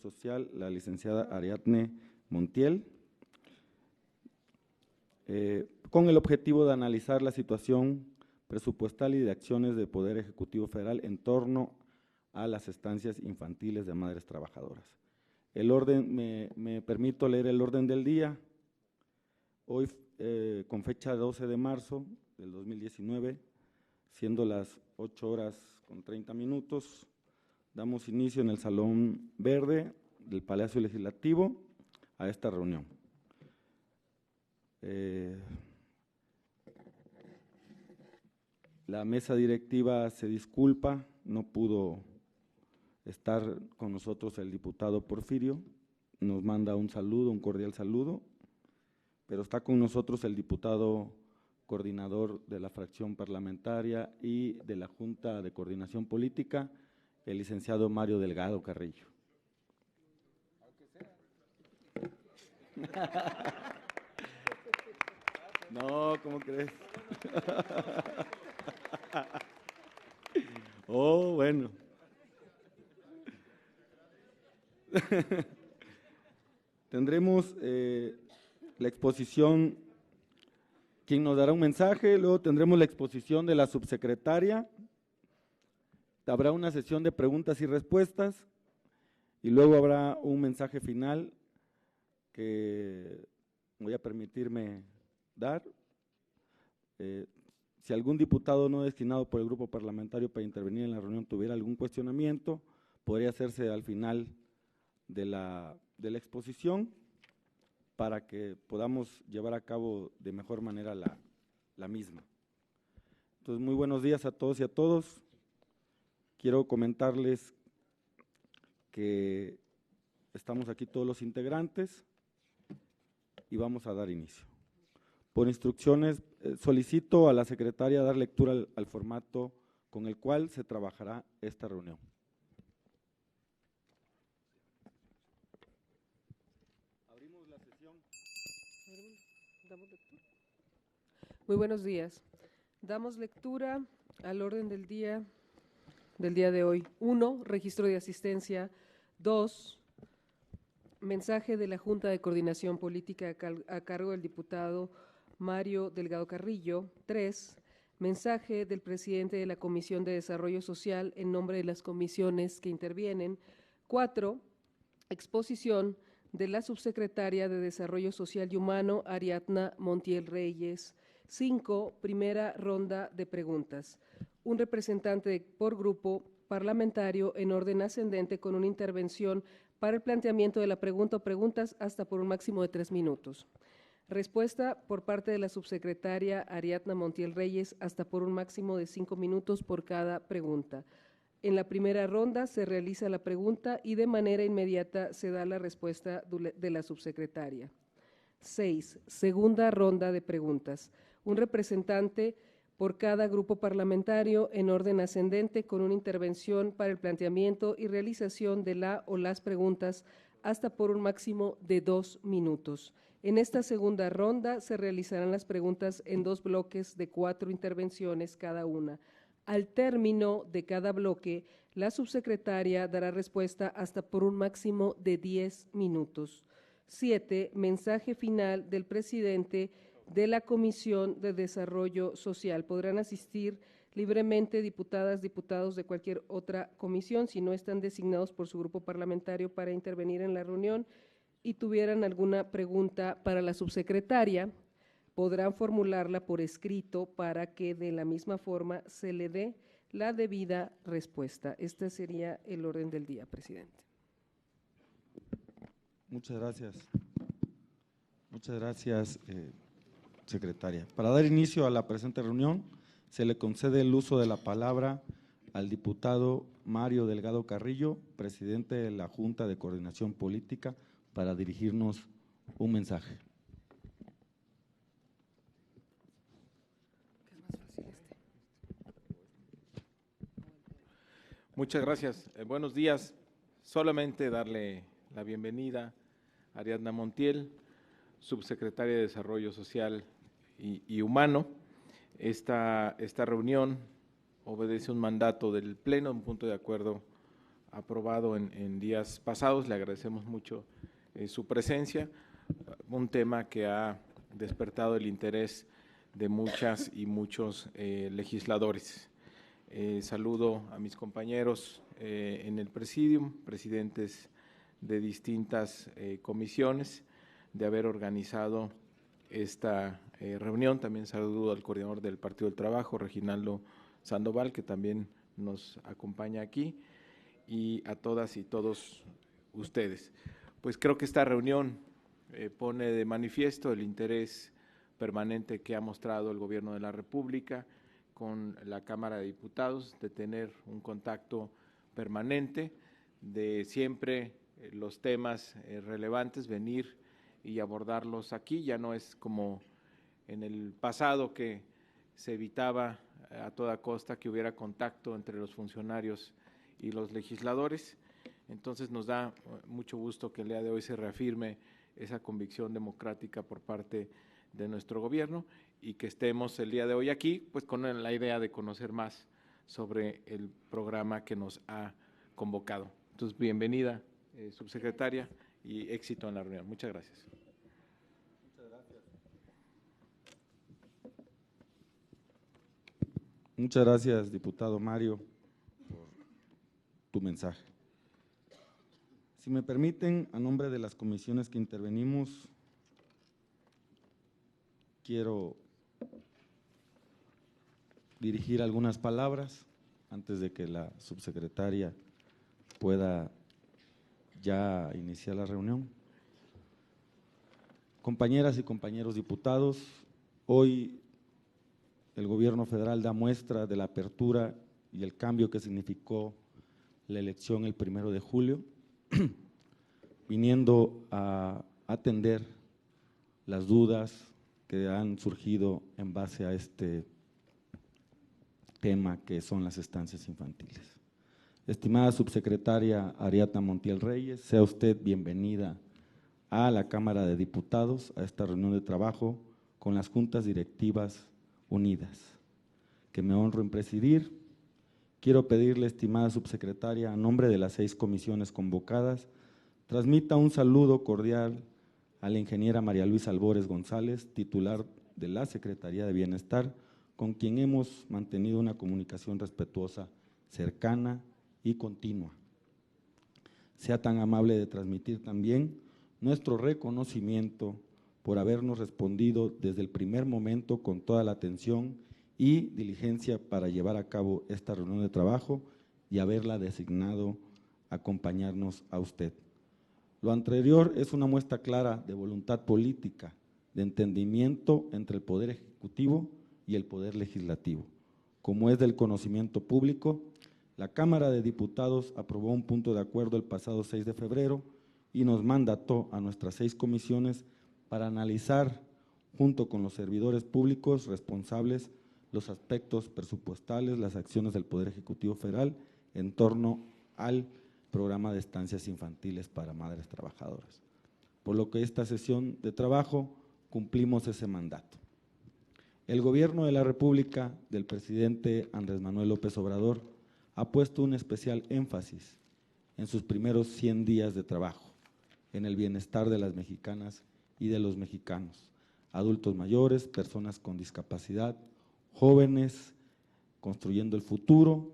Social, la licenciada Ariadne Montiel, con el objetivo de analizar la situación presupuestal y de acciones del Poder Ejecutivo Federal en torno a las estancias infantiles de madres trabajadoras. El orden, me permito leer el orden del día. Hoy, con fecha 12 de marzo del 2019, siendo las 8:30, damos inicio en el Salón Verde del Palacio Legislativo a esta reunión. La mesa directiva se disculpa, no pudo estar con nosotros el diputado Porfirio, nos manda un saludo, un cordial saludo, pero está con nosotros el diputado coordinador de la fracción parlamentaria y de la Junta de Coordinación Política, el licenciado Mario Delgado Carrillo. No, ¿cómo crees? Oh, bueno. Tendremos la exposición, quien nos dará un mensaje, luego tendremos la exposición de la subsecretaria, habrá una sesión de preguntas y respuestas y luego habrá un mensaje final que voy a permitirme dar. Si algún diputado no destinado por el grupo parlamentario para intervenir en la reunión tuviera algún cuestionamiento, podría hacerse al final de la exposición para que podamos llevar a cabo de mejor manera la misma. Entonces, muy buenos días a todos y a todos. Quiero comentarles que estamos aquí todos los integrantes y vamos a dar inicio. Por instrucciones, solicito a la secretaria dar lectura al formato con el cual se trabajará esta reunión. Abrimos la sesión. Muy buenos días. Damos lectura al orden del día de hoy. 1, registro de asistencia. 2, mensaje de la Junta de Coordinación Política a cargo del diputado Mario Delgado Carrillo. 3, mensaje del presidente de la Comisión de Desarrollo Social en nombre de las comisiones que intervienen. 4, exposición de la subsecretaria de Desarrollo Social y Humano, Ariadna Montiel Reyes. 5, primera ronda de preguntas. Un representante por grupo parlamentario en orden ascendente con una intervención para el planteamiento de la pregunta o preguntas hasta por un máximo de 3 minutos. Respuesta por parte de la subsecretaria Ariadna Montiel Reyes hasta por un máximo de 5 minutos por cada pregunta. En la primera ronda se realiza la pregunta y de manera inmediata se da la respuesta de la subsecretaria. 6, segunda ronda de preguntas. Un representante por cada grupo parlamentario en orden ascendente con una intervención para el planteamiento y realización de la o las preguntas hasta por un máximo de 2 minutos. En esta segunda ronda se realizarán las preguntas en 2 bloques de 4 intervenciones cada una. Al término de cada bloque, la subsecretaria dará respuesta hasta por un máximo de 10 minutos. 7, mensaje final del presidente de la Comisión de Desarrollo Social. Podrán asistir libremente diputadas, diputados de cualquier otra comisión si no están designados por su grupo parlamentario para intervenir en la reunión y tuvieran alguna pregunta para la subsecretaria, podrán formularla por escrito para que de la misma forma se le dé la debida respuesta. Este sería el orden del día, presidente. Muchas gracias. Muchas gracias, secretaria. Para dar inicio a la presente reunión, se le concede el uso de la palabra al diputado Mario Delgado Carrillo, presidente de la Junta de Coordinación Política, para dirigirnos un mensaje. Muchas gracias. Buenos días. Solamente darle la bienvenida a Ariadna Montiel, subsecretaria de Desarrollo Social y Humano. Esta reunión obedece un mandato del Pleno, un punto de acuerdo aprobado en días pasados. Le agradecemos mucho su presencia, un tema que ha despertado el interés de muchas y muchos legisladores. Saludo a mis compañeros en el presidium, presidentes de distintas comisiones, de haber organizado esta reunión. También saludo al coordinador del Partido del Trabajo, Reginaldo Sandoval, que también nos acompaña aquí, y a todas y todos ustedes. Pues creo que esta reunión pone de manifiesto el interés permanente que ha mostrado el Gobierno de la República con la Cámara de Diputados, de tener un contacto permanente, de siempre los temas relevantes venir y abordarlos aquí. Ya no es como en el pasado, que se evitaba a toda costa que hubiera contacto entre los funcionarios y los legisladores. Entonces nos da mucho gusto que el día de hoy se reafirme esa convicción democrática por parte de nuestro gobierno, y que estemos el día de hoy aquí pues con la idea de conocer más sobre el programa que nos ha convocado. Entonces, bienvenida, subsecretaria, y éxito en la reunión. Muchas gracias. Muchas gracias, diputado Mario, por tu mensaje. Si me permiten, a nombre de las comisiones que intervenimos, quiero dirigir algunas palabras antes de que la subsecretaria pueda ya iniciar la reunión. Compañeras y compañeros diputados, hoy el Gobierno federal da muestra de la apertura y el cambio que significó la elección el 1 de julio, viniendo a atender las dudas que han surgido en base a este tema que son las estancias infantiles. Estimada subsecretaria Ariadna Montiel Reyes, sea usted bienvenida a la Cámara de Diputados, a esta reunión de trabajo con las juntas directivas unidas, que me honro en presidir. Quiero pedirle, estimada subsecretaria, a nombre de las 6 comisiones convocadas, transmita un saludo cordial a la ingeniera María Luisa Albores González, titular de la Secretaría de Bienestar, con quien hemos mantenido una comunicación respetuosa, cercana y continua. Sea tan amable de transmitir también nuestro reconocimiento por habernos respondido desde el primer momento con toda la atención y diligencia para llevar a cabo esta reunión de trabajo y haberla designado acompañarnos a usted. Lo anterior es una muestra clara de voluntad política, de entendimiento entre el Poder Ejecutivo y el Poder Legislativo. Como es del conocimiento público, la Cámara de Diputados aprobó un punto de acuerdo el pasado 6 de febrero y nos mandató a nuestras 6 comisiones para analizar, junto con los servidores públicos responsables, los aspectos presupuestales, las acciones del Poder Ejecutivo Federal en torno al programa de estancias infantiles para madres trabajadoras. Por lo que esta sesión de trabajo cumplimos ese mandato. El Gobierno de la República del presidente Andrés Manuel López Obrador ha puesto un especial énfasis en sus primeros 100 días de trabajo, en el bienestar de las mexicanas y de los mexicanos, adultos mayores, personas con discapacidad, jóvenes construyendo el futuro,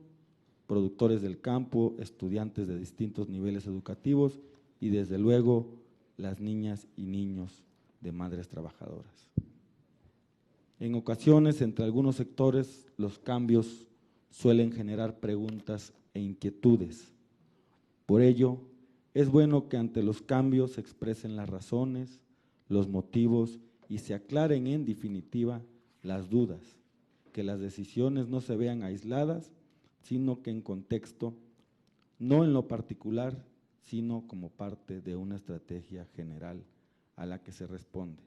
productores del campo, estudiantes de distintos niveles educativos y desde luego las niñas y niños de madres trabajadoras. En ocasiones, entre algunos sectores, los cambios suelen generar preguntas e inquietudes. Por ello, es bueno que ante los cambios se expresen las razones, los motivos y se aclaren en definitiva las dudas, que las decisiones no se vean aisladas, sino que en contexto, no en lo particular, sino como parte de una estrategia general a la que se responde.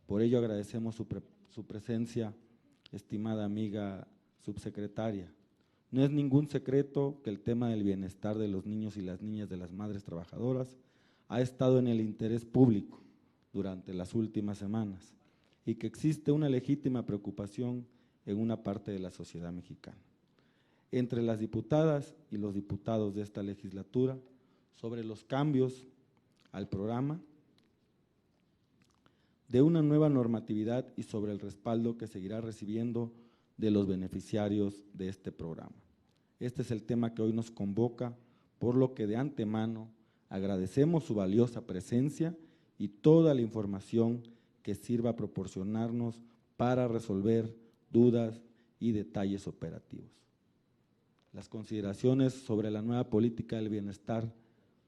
Por ello agradecemos su presencia, estimada amiga subsecretaria. No es ningún secreto que el tema del bienestar de los niños y las niñas de las madres trabajadoras ha estado en el interés público durante las últimas semanas y que existe una legítima preocupación en una parte de la sociedad mexicana. entre las diputadas y los diputados de esta legislatura sobre los cambios al programa, de una nueva normatividad y sobre el respaldo que seguirá recibiendo de los beneficiarios de este programa. Este es el tema que hoy nos convoca, por lo que de antemano agradecemos su valiosa presencia y toda la información que sirva a proporcionarnos para resolver dudas y detalles operativos. Las consideraciones sobre la nueva política del bienestar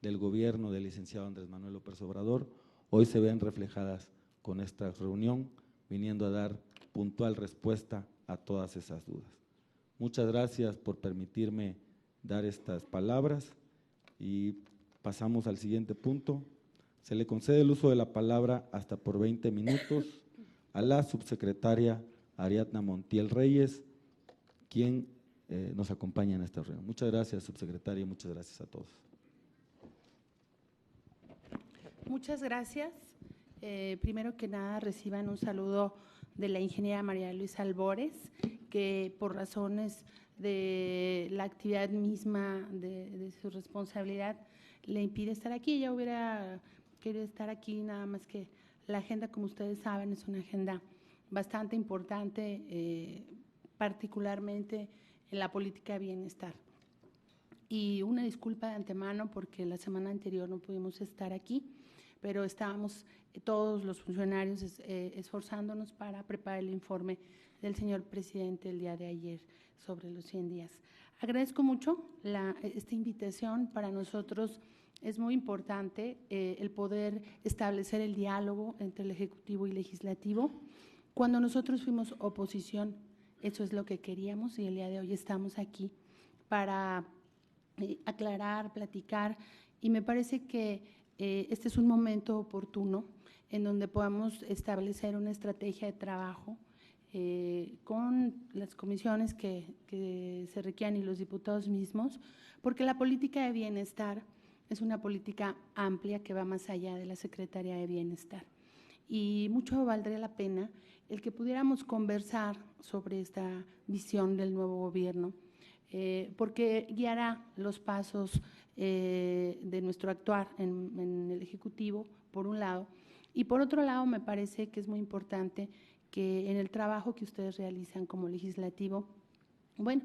del gobierno del licenciado Andrés Manuel López Obrador hoy se ven reflejadas con esta reunión, viniendo a dar puntual respuesta a todas esas dudas. Muchas gracias por permitirme dar estas palabras y pasamos al siguiente punto. Se le concede el uso de la palabra hasta por 20 minutos a la subsecretaria Ariadna Montiel Reyes, quien nos acompaña en esta reunión. Muchas gracias, subsecretaria, muchas gracias a todos. Muchas gracias. Primero que nada, reciban un saludo de la ingeniera María Luisa Albores, que por razones de la actividad misma de su responsabilidad le impide estar aquí. Ella hubiera querido estar aquí, nada más que la agenda, como ustedes saben, es una agenda bastante importante, particularmente en la política de bienestar. Y una disculpa de antemano porque la semana anterior no pudimos estar aquí, pero estábamos todos los funcionarios esforzándonos para preparar el informe del señor presidente el día de ayer sobre los 100 días. Agradezco mucho esta invitación. Para nosotros es muy importante el poder establecer el diálogo entre el Ejecutivo y Legislativo. Cuando nosotros fuimos oposición, eso es lo que queríamos y el día de hoy estamos aquí para aclarar, platicar, y me parece que este es un momento oportuno en donde podamos establecer una estrategia de trabajo con las comisiones que se requieran y los diputados mismos, porque la política de bienestar es una política amplia que va más allá de la Secretaría de Bienestar. Y mucho valdría la pena el que pudiéramos conversar sobre esta visión del nuevo gobierno, porque guiará los pasos de nuestro actuar en el Ejecutivo, por un lado, y por otro lado me parece que es muy importante que en el trabajo que ustedes realizan como legislativo, bueno,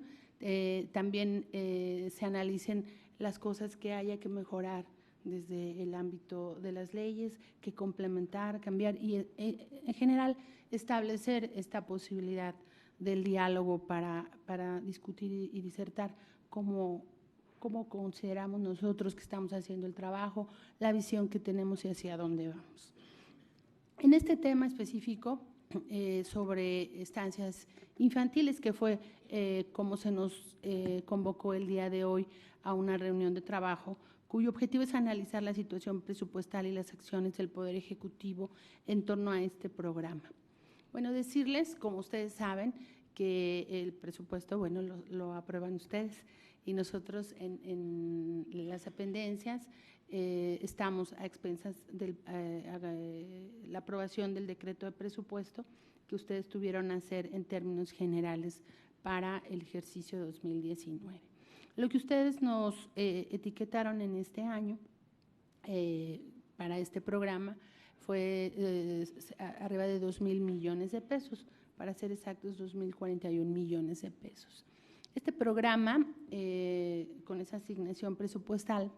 también se analicen las cosas que haya que mejorar desde el ámbito de las leyes, que complementar, cambiar y en general establecer esta posibilidad del diálogo para discutir y disertar cómo consideramos nosotros que estamos haciendo el trabajo, la visión que tenemos y hacia dónde vamos. En este tema específico sobre estancias infantiles, que fue como se nos convocó el día de hoy a una reunión de trabajo, cuyo objetivo es analizar la situación presupuestal y las acciones del Poder Ejecutivo en torno a este programa. Bueno, decirles, como ustedes saben, que el presupuesto, bueno, lo aprueban ustedes y nosotros en las dependencias estamos a expensas de la aprobación del decreto de presupuesto que ustedes tuvieron a hacer en términos generales para el ejercicio 2019. Lo que ustedes nos etiquetaron en este año para este programa fue arriba de 2,000 millones de pesos, para ser exactos 2,041 millones de pesos. Este programa, con esa asignación presupuestal,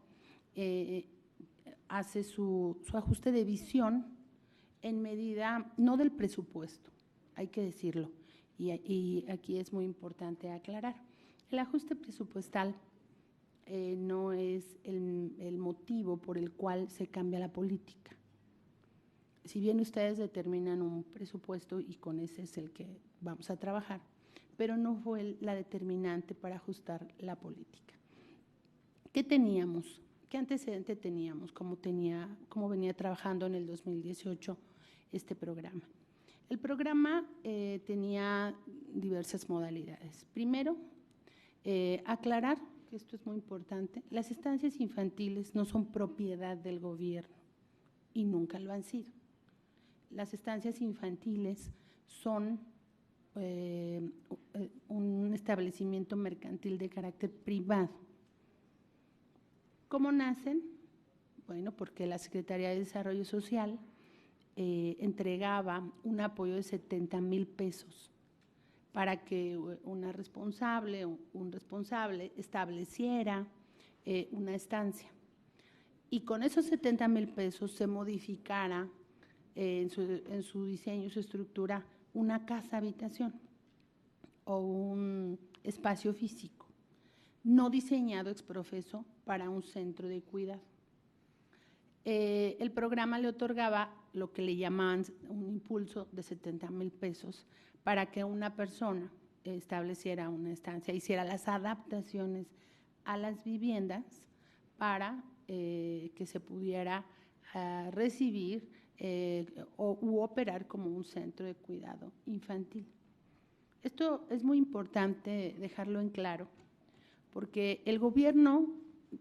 hace su ajuste de visión en medida, no del presupuesto, hay que decirlo, y aquí es muy importante aclarar. El ajuste presupuestal no es el motivo por el cual se cambia la política. Si bien ustedes determinan un presupuesto y con ese es el que vamos a trabajar, pero no fue la determinante para ajustar la política. ¿Qué teníamos? ¿Qué antecedente teníamos? ¿Cómo venía trabajando en el 2018 este programa? El programa tenía diversas modalidades. Primero, aclarar, que esto es muy importante, las estancias infantiles no son propiedad del gobierno y nunca lo han sido. Las estancias infantiles son un establecimiento mercantil de carácter privado. ¿Cómo nacen? Bueno, porque la Secretaría de Desarrollo Social entregaba un apoyo de 70,000 pesos para que una responsable o un responsable estableciera una estancia. Y con esos 70,000 pesos se modificara en su diseño y su estructura una casa habitación o un espacio físico, no diseñado ex profeso para un centro de cuidado. El programa le otorgaba lo que le llamaban un impulso de 70,000 pesos para que una persona estableciera una estancia, hiciera las adaptaciones a las viviendas para que se pudiera recibir u operar como un centro de cuidado infantil. Esto es muy importante dejarlo en claro, porque el gobierno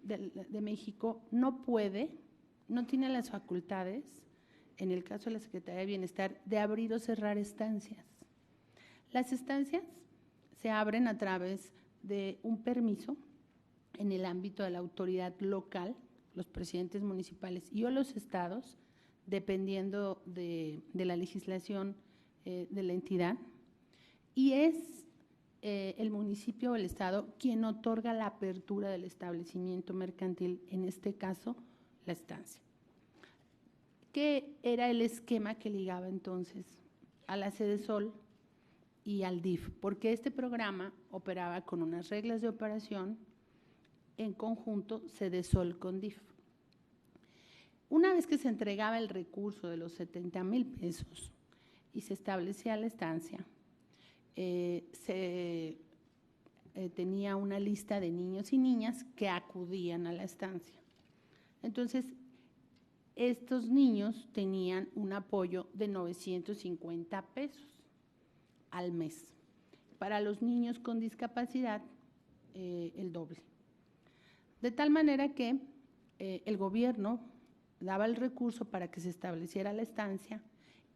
de México no tiene las facultades, en el caso de la Secretaría de Bienestar, de abrir o cerrar estancias. Las estancias se abren a través de un permiso en el ámbito de la autoridad local, los presidentes municipales y o los estados, dependiendo de la legislación de la entidad, y es el municipio o el estado quien otorga la apertura del establecimiento mercantil, en este caso, la estancia. ¿Qué era el esquema que ligaba entonces a la Sedesol y al DIF? Porque este programa operaba con unas reglas de operación en conjunto Sedesol con DIF. Una vez que se entregaba el recurso de los 70,000 pesos y se establecía la estancia, tenía una lista de niños y niñas que acudían a la estancia. Entonces, estos niños tenían un apoyo de 950 pesos al mes. Para los niños con discapacidad, el doble. De tal manera que el gobierno daba el recurso para que se estableciera la estancia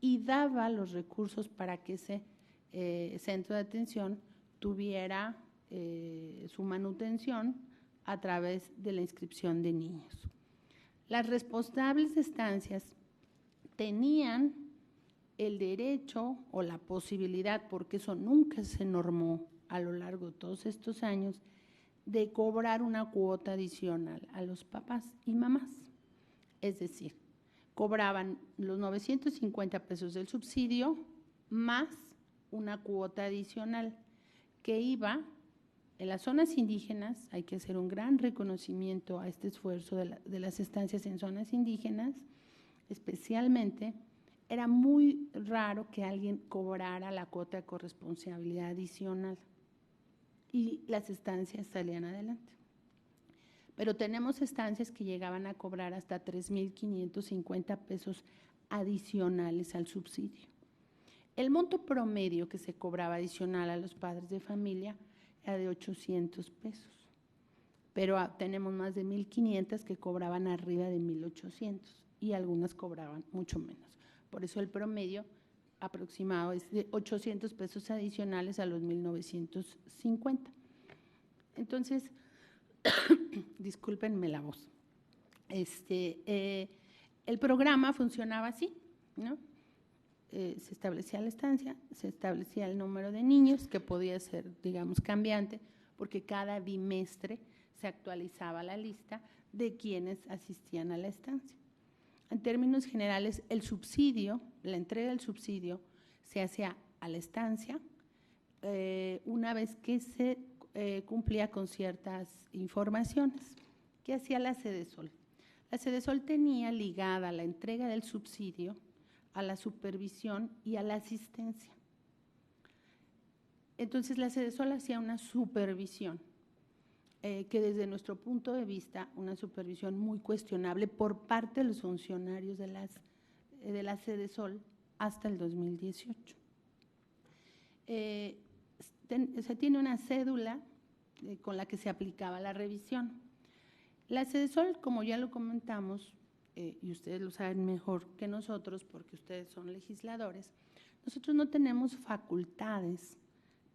y daba los recursos para que ese centro de atención tuviera su manutención a través de la inscripción de niños. Las responsables estancias tenían el derecho o la posibilidad, porque eso nunca se normó a lo largo de todos estos años, de cobrar una cuota adicional a los papás y mamás. Es decir, cobraban los 950 pesos del subsidio más una cuota adicional que iba en las zonas indígenas. Hay que hacer un gran reconocimiento a este esfuerzo de las estancias en zonas indígenas, especialmente. Era muy raro que alguien cobrara la cuota de corresponsabilidad adicional y las estancias salían adelante. Pero tenemos estancias que llegaban a cobrar hasta 3,550 pesos adicionales al subsidio. El monto promedio que se cobraba adicional a los padres de familia era de 800 pesos, pero tenemos más de 1,500 que cobraban arriba de 1,800 y algunas cobraban mucho menos. Por eso el promedio aproximado es de 800 pesos adicionales a los 1,950. Entonces, discúlpenme la voz. El programa funcionaba así, ¿no? Se establecía la estancia, se establecía el número de niños, que podía ser, digamos, cambiante, porque cada bimestre se actualizaba la lista de quienes asistían a la estancia. En términos generales, el subsidio, la entrega del subsidio, se hacía a la estancia una vez que se cumplía con ciertas informaciones. ¿Qué hacía la Sedesol? La Sedesol tenía ligada la entrega del subsidio a la supervisión y a la asistencia. Entonces, la Sedesol hacía una supervisión, que desde nuestro punto de vista, una supervisión muy cuestionable por parte de los funcionarios de la Sedesol hasta el 2018. Se tiene una cédula con la que se aplicaba la revisión. La Sedesol, como ya lo comentamos, y ustedes lo saben mejor que nosotros porque ustedes son legisladores, Nosotros no tenemos facultades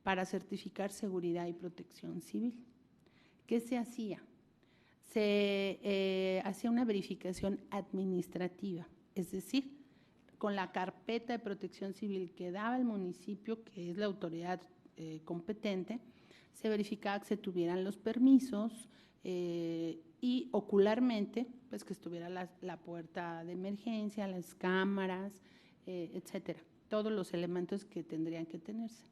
para certificar seguridad y protección civil. ¿Qué se hacía? Se hacía una verificación administrativa, es decir, con la carpeta de protección civil que daba el municipio, que es la autoridad competente, se verificaba que se tuvieran los permisos y ocularmente, pues que estuviera la puerta de emergencia, las cámaras, etcétera, todos los elementos que tendrían que tenerse,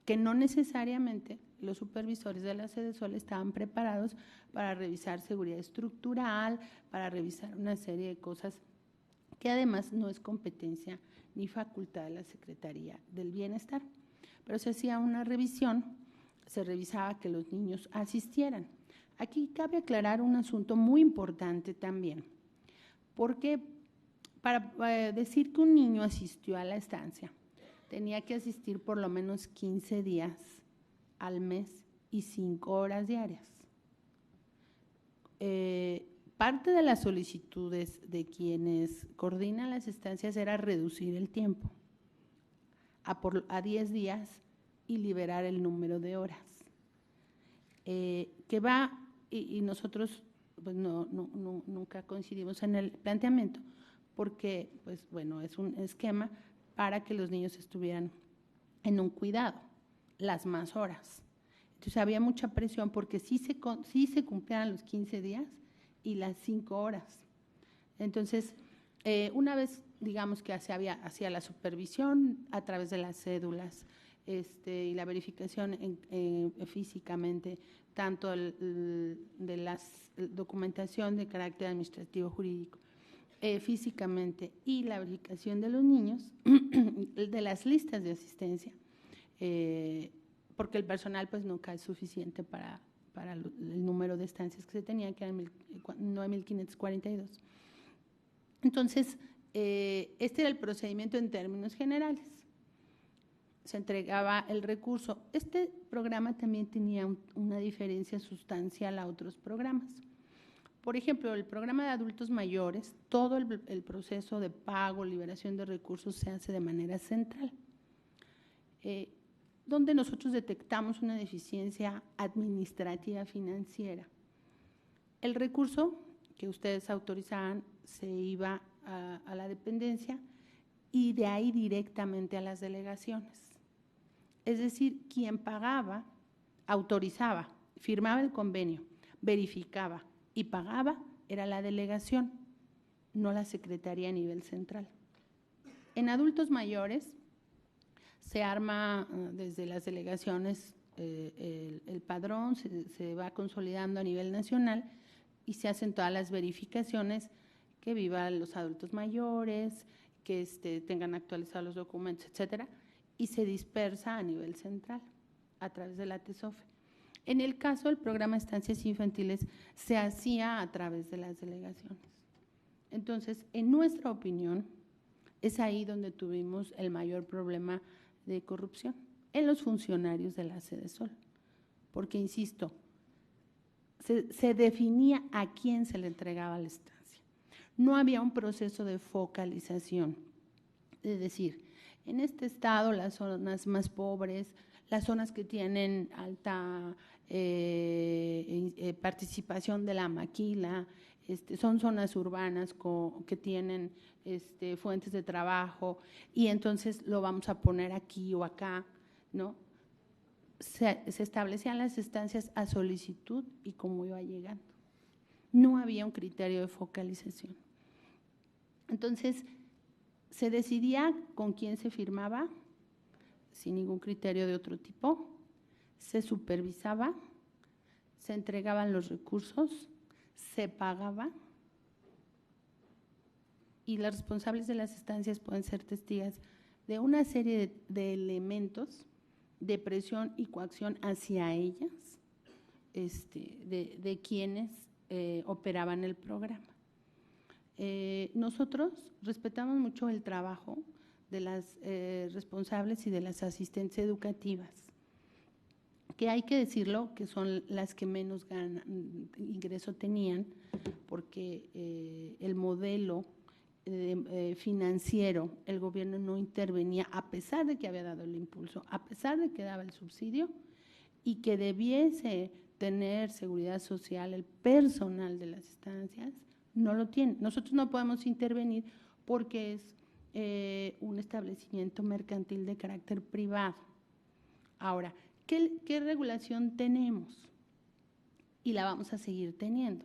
que no necesariamente los supervisores de la Sedesol estaban preparados para revisar seguridad estructural, para revisar una serie de cosas que además no es competencia ni facultad de la Secretaría del Bienestar. Pero se hacía una revisión, se revisaba que los niños asistieran. Aquí cabe aclarar un asunto muy importante también, porque para decir que un niño asistió a la estancia, tenía que asistir por lo menos 15 días al mes y 5 horas diarias. Parte de las solicitudes de quienes coordinan las estancias era reducir el tiempo a 10 días y liberar el número de horas. Que va, y nosotros pues nunca coincidimos en el planteamiento, porque pues bueno, es un esquema para que los niños estuvieran en un cuidado las más horas. Entonces había mucha presión porque sí se cumplían los 15 días y las 5 horas. Entonces, una vez, digamos que hacía la supervisión a través de las cédulas y la verificación físicamente, tanto de la documentación de carácter administrativo jurídico, físicamente, y la verificación de los niños, de las listas de asistencia, porque el personal pues nunca es suficiente para el número de estancias que se tenía, que eran 9.542. Entonces, este era el procedimiento en términos generales. Se entregaba el recurso. Este programa también tenía una diferencia sustancial a otros programas. Por ejemplo, el programa de adultos mayores, todo el proceso de pago, liberación de recursos se hace de manera central, donde nosotros detectamos una deficiencia administrativa financiera. El recurso que ustedes autorizaban se iba a la dependencia y de ahí directamente a las delegaciones. Es decir, quien pagaba, autorizaba, firmaba el convenio, verificaba y pagaba era la delegación, no la Secretaría a nivel central. En adultos mayores se arma desde las delegaciones el padrón, se va consolidando a nivel nacional y se hacen todas las verificaciones, que vivan los adultos mayores, que tengan actualizados los documentos, etcétera, y se dispersa a nivel central a través de la TESOFE. En el caso del programa de estancias infantiles se hacía a través de las delegaciones. Entonces, en nuestra opinión, es ahí donde tuvimos el mayor problema de corrupción, en los funcionarios de la Sedesol, porque, insisto, se definía a quién se le entregaba la estancia. No había un proceso de focalización, es decir, en este estado las zonas más pobres, las zonas que tienen alta participación de la maquila, son zonas urbanas que tienen fuentes de trabajo, y entonces lo vamos a poner aquí o acá, ¿no? Se establecían las estancias a solicitud y cómo iba llegando. No había un criterio de focalización. Entonces, se decidía con quién se firmaba, sin ningún criterio de otro tipo, se supervisaba, se entregaban los recursos, se pagaba, y los responsables de las estancias pueden ser testigos de una serie de elementos de presión y coacción hacia ellas, de quienes operaban el programa. Nosotros respetamos mucho el trabajo de las responsables y de las asistentes educativas, que hay que decirlo, que son las que menos ingreso tenían, porque el modelo financiero, el gobierno no intervenía, a pesar de que había dado el impulso, a pesar de que daba el subsidio, y que debiese tener seguridad social el personal de las estancias, no lo tiene. Nosotros no podemos intervenir porque es un establecimiento mercantil de carácter privado. Ahora, ¿qué regulación tenemos? Y la vamos a seguir teniendo.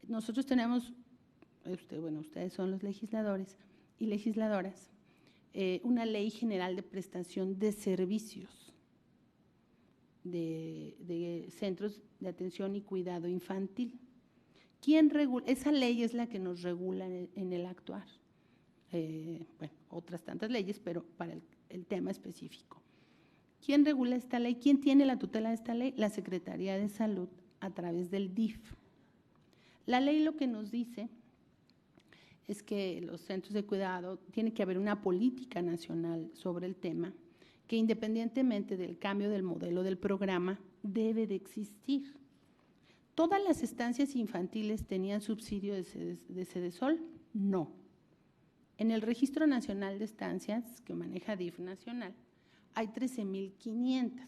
Nosotros tenemos, ustedes son los legisladores y legisladoras, una ley general de prestación de servicios de centros de atención y cuidado infantil. ¿Quién regula? Esa ley es la que nos regula en el actuar. Otras tantas leyes, pero para el tema específico. ¿Quién regula esta ley? ¿Quién tiene la tutela de esta ley? La Secretaría de Salud a través del DIF. La ley lo que nos dice es que los centros de cuidado, tiene que haber una política nacional sobre el tema, que independientemente del cambio del modelo del programa, debe de existir. ¿Todas las estancias infantiles tenían subsidio de Sedesol? No. En el Registro Nacional de Estancias, que maneja DIF nacional, hay 13,500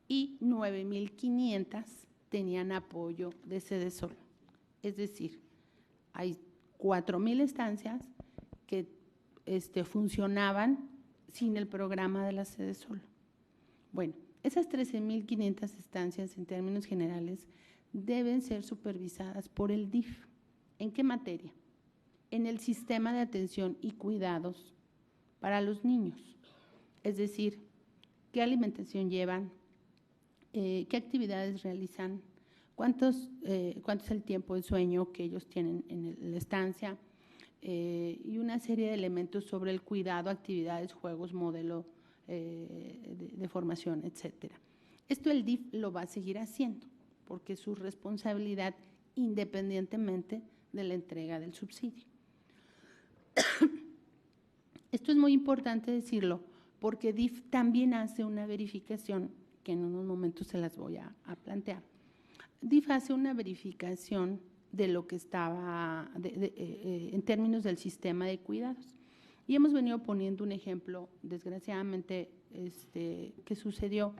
y 9,500 tenían apoyo de Sedesol. Es decir, hay 4,000 estancias que funcionaban sin el programa de la Sedesol. Bueno, esas 13,500 estancias en términos generales deben ser supervisadas por el DIF. ¿En qué materia? En el sistema de atención y cuidados para los niños. Es decir, qué alimentación llevan, qué actividades realizan, cuánto es el tiempo de sueño que ellos tienen en la estancia y una serie de elementos sobre el cuidado, actividades, juegos, modelo de formación, etcétera. Esto el DIF lo va a seguir haciendo porque es su responsabilidad independientemente de la entrega del subsidio. Esto es muy importante decirlo porque DIF también hace una verificación que en unos momentos se las voy a plantear. DIF hace una verificación de lo que estaba en términos del sistema de cuidados. Y hemos venido poniendo un ejemplo, desgraciadamente, que sucedió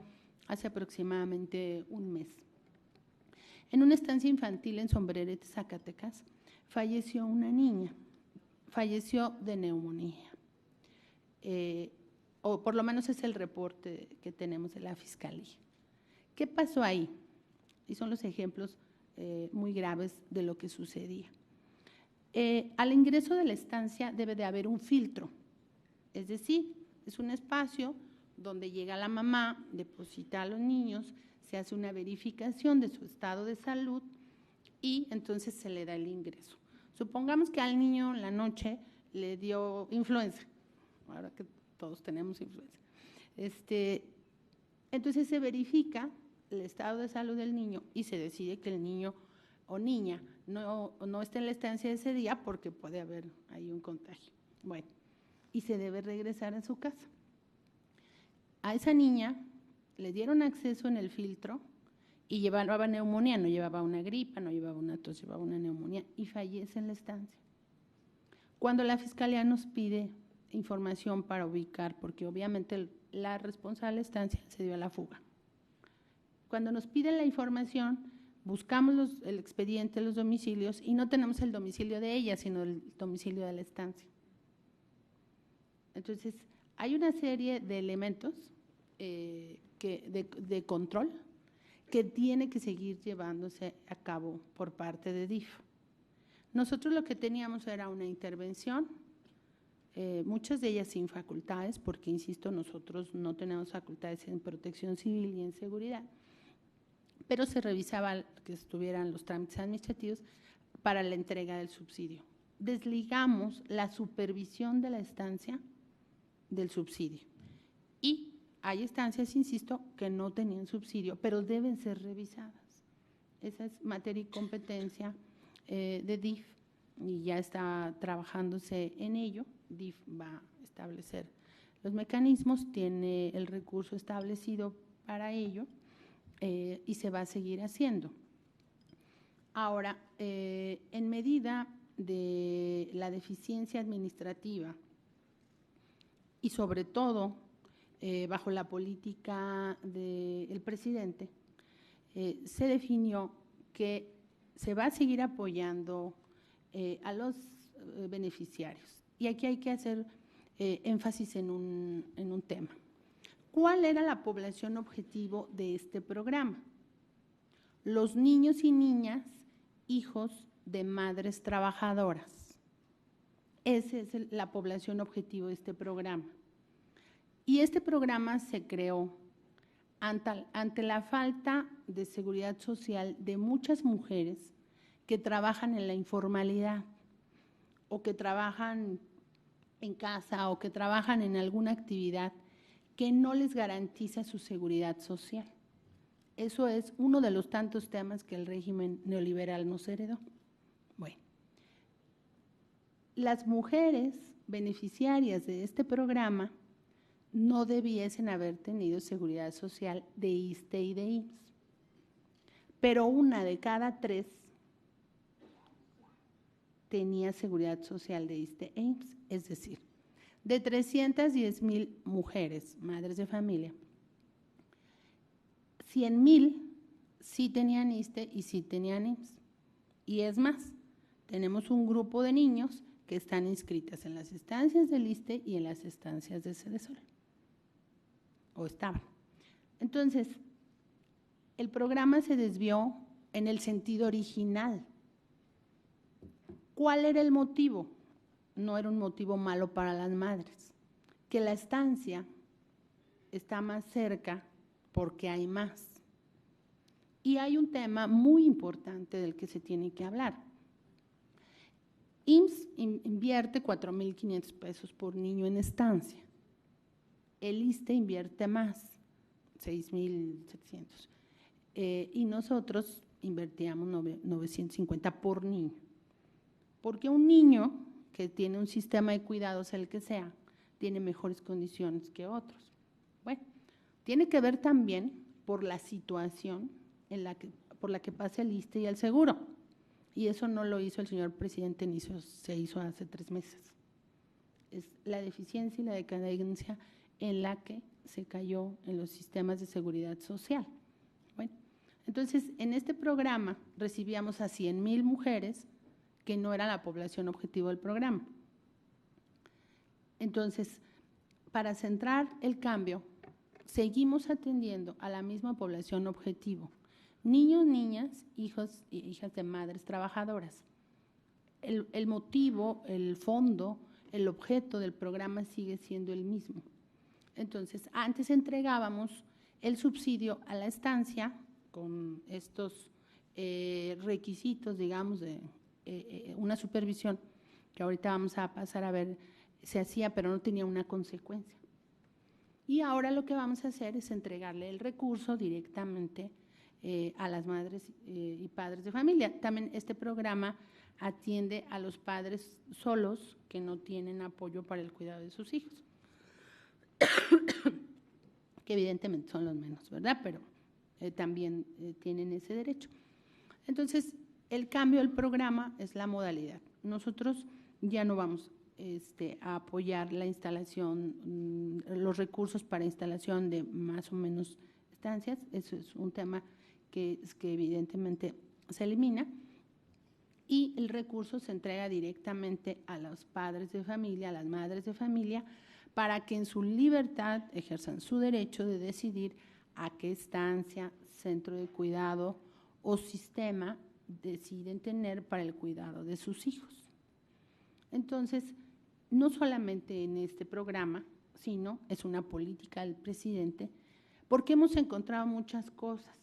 hace aproximadamente un mes. En una estancia infantil en Sombrerete, Zacatecas, falleció una niña, falleció de neumonía. O por lo menos es el reporte que tenemos de la Fiscalía. ¿Qué pasó ahí? Y son los ejemplos muy graves de lo que sucedía. Al ingreso de la estancia debe de haber un filtro, es decir, es un espacio donde llega la mamá, deposita a los niños, se hace una verificación de su estado de salud y entonces se le da el ingreso. Supongamos que al niño en la noche le dio influenza, ahora que todos tenemos influenza. Entonces se verifica el estado de salud del niño y se decide que el niño o niña no esté en la estancia ese día porque puede haber ahí un contagio. Bueno, y se debe regresar a su casa. A esa niña le dieron acceso en el filtro y llevaba neumonía, no llevaba una gripa, no llevaba una tos, llevaba una neumonía y fallece en la estancia. Cuando la Fiscalía nos pide información para ubicar, porque obviamente la responsable de la estancia se dio a la fuga. Cuando nos piden la información, buscamos el expediente, los domicilios y no tenemos el domicilio de ella, sino el domicilio de la estancia. Entonces, hay una serie de elementos de control que tiene que seguir llevándose a cabo por parte de DIF. Nosotros lo que teníamos era una intervención, muchas de ellas sin facultades, porque insisto, nosotros no tenemos facultades en protección civil y en seguridad, pero se revisaba que estuvieran los trámites administrativos para la entrega del subsidio. Desligamos la supervisión de la estancia del subsidio y hay estancias, insisto, que no tenían subsidio, pero deben ser revisadas. Esa es materia y competencia de DIF y ya está trabajándose en ello. DIF va a establecer los mecanismos, tiene el recurso establecido para ello y se va a seguir haciendo. Ahora, en medida de la deficiencia administrativa y sobre todo bajo la política del presidente, se definió que se va a seguir apoyando a los beneficiarios. Y aquí hay que hacer énfasis en un tema. ¿Cuál era la población objetivo de este programa? Los niños y niñas, hijos de madres trabajadoras. Esa es la población objetivo de este programa. Y este programa se creó ante la falta de seguridad social de muchas mujeres que trabajan en la informalidad o que trabajan en casa o que trabajan en alguna actividad que no les garantiza su seguridad social. Eso es uno de los tantos temas que el régimen neoliberal nos heredó. Bueno, las mujeres beneficiarias de este programa no debiesen haber tenido seguridad social de ISSSTE y de IMSS, pero 1 de cada 3 tenía seguridad social de ISSSTE e IMSS, es decir, de 310,000 mujeres, madres de familia, 100,000 sí tenían ISSSTE y sí tenían IMSS. Y es más, tenemos un grupo de niños que están inscritas en las estancias del ISSSTE y en las estancias de Sedesol, o estaban. Entonces, el programa se desvió en el sentido original. ¿Cuál era el motivo? No era un motivo malo para las madres, que la estancia está más cerca porque hay más. Y hay un tema muy importante del que se tiene que hablar. IMSS invierte 4,500 pesos por niño en estancia. El ISSSTE invierte más, 6,700. Y nosotros invertíamos 950 por niño. Porque un niño que tiene un sistema de cuidados, el que sea, tiene mejores condiciones que otros. Bueno, tiene que ver también por la situación por la que pasa el ISSSTE y el seguro. Y eso no lo hizo el señor presidente, ni se hizo hace 3 meses. Es la deficiencia y la decadencia en la que se cayó en los sistemas de seguridad social. Bueno, entonces, en este programa recibíamos a 100,000 mujeres que no era la población objetivo del programa. Entonces, para centrar el cambio, seguimos atendiendo a la misma población objetivo, niños, niñas, hijos e hijas de madres trabajadoras. El motivo, el fondo, el objeto del programa sigue siendo el mismo. Entonces, antes entregábamos el subsidio a la estancia con estos requisitos, digamos, de una supervisión que ahorita vamos a pasar a ver, se hacía, pero no tenía una consecuencia. Y ahora lo que vamos a hacer es entregarle el recurso directamente a las madres y padres de familia. También este programa atiende a los padres solos que no tienen apoyo para el cuidado de sus hijos, que evidentemente son los menos, ¿verdad? Pero también tienen ese derecho. Entonces, el cambio del programa es la modalidad. Nosotros ya no vamos a apoyar la instalación, los recursos para instalación de más o menos estancias. Eso es un tema que evidentemente se elimina. Y el recurso se entrega directamente a los padres de familia, a las madres de familia, para que en su libertad ejerzan su derecho de decidir a qué estancia, centro de cuidado o sistema deciden tener para el cuidado de sus hijos. Entonces, no solamente en este programa, sino es una política del presidente, porque hemos encontrado muchas cosas.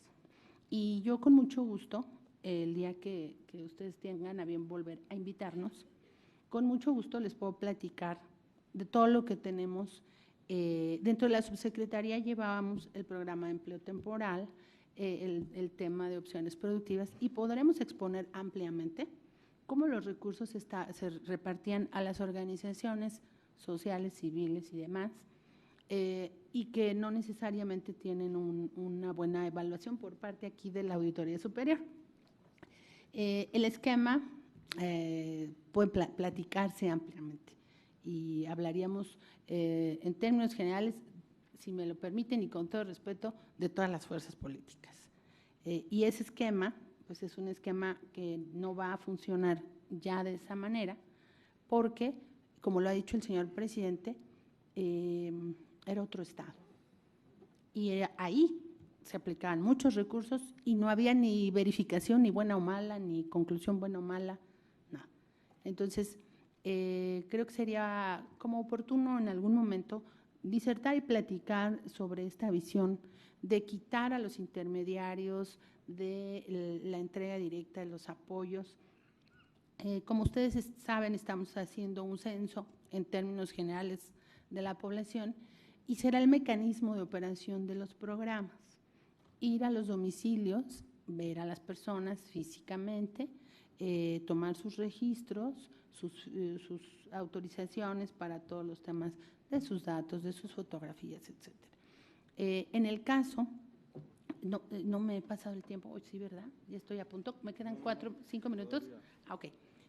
Y yo con mucho gusto, el día que ustedes tengan a bien volver a invitarnos, con mucho gusto les puedo platicar de todo lo que tenemos. Dentro de la subsecretaría llevábamos el programa de empleo temporal, el tema de opciones productivas, y podremos exponer ampliamente cómo los recursos se repartían a las organizaciones sociales, civiles y demás, y que no necesariamente tienen una buena evaluación por parte aquí de la Auditoría Superior. El esquema pueden platicarse ampliamente y hablaríamos en términos generales, si me lo permiten y con todo respeto, de todas las fuerzas políticas. Y ese esquema, pues es un esquema que no va a funcionar ya de esa manera, porque, como lo ha dicho el señor presidente, era otro estado. Y ahí se aplicaban muchos recursos y no había ni verificación ni buena o mala, ni conclusión buena o mala, nada. Entonces, creo que sería como oportuno en algún momento disertar y platicar sobre esta visión de quitar a los intermediarios, de la entrega directa de los apoyos. Como ustedes saben, estamos haciendo un censo en términos generales de la población y será el mecanismo de operación de los programas. Ir a los domicilios, ver a las personas físicamente, tomar sus registros, sus autorizaciones para todos los temas de sus datos, de sus fotografías, etcétera. En el caso, no me he pasado el tiempo, hoy sí, ¿verdad? Ya estoy a punto, me quedan 5 minutos. Ah, ok,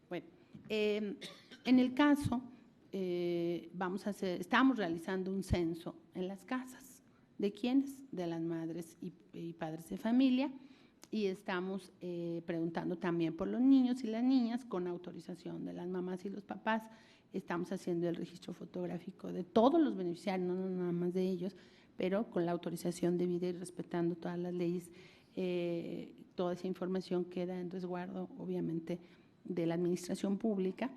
bueno. En el caso, estamos realizando un censo en las casas. ¿De quiénes? De las madres y padres de familia, y estamos preguntando también por los niños y las niñas con autorización de las mamás y los papás. Estamos haciendo el registro fotográfico de todos los beneficiarios, no nada más de ellos, pero con la autorización debida y respetando todas las leyes. Toda esa información queda en resguardo, obviamente, de la administración pública,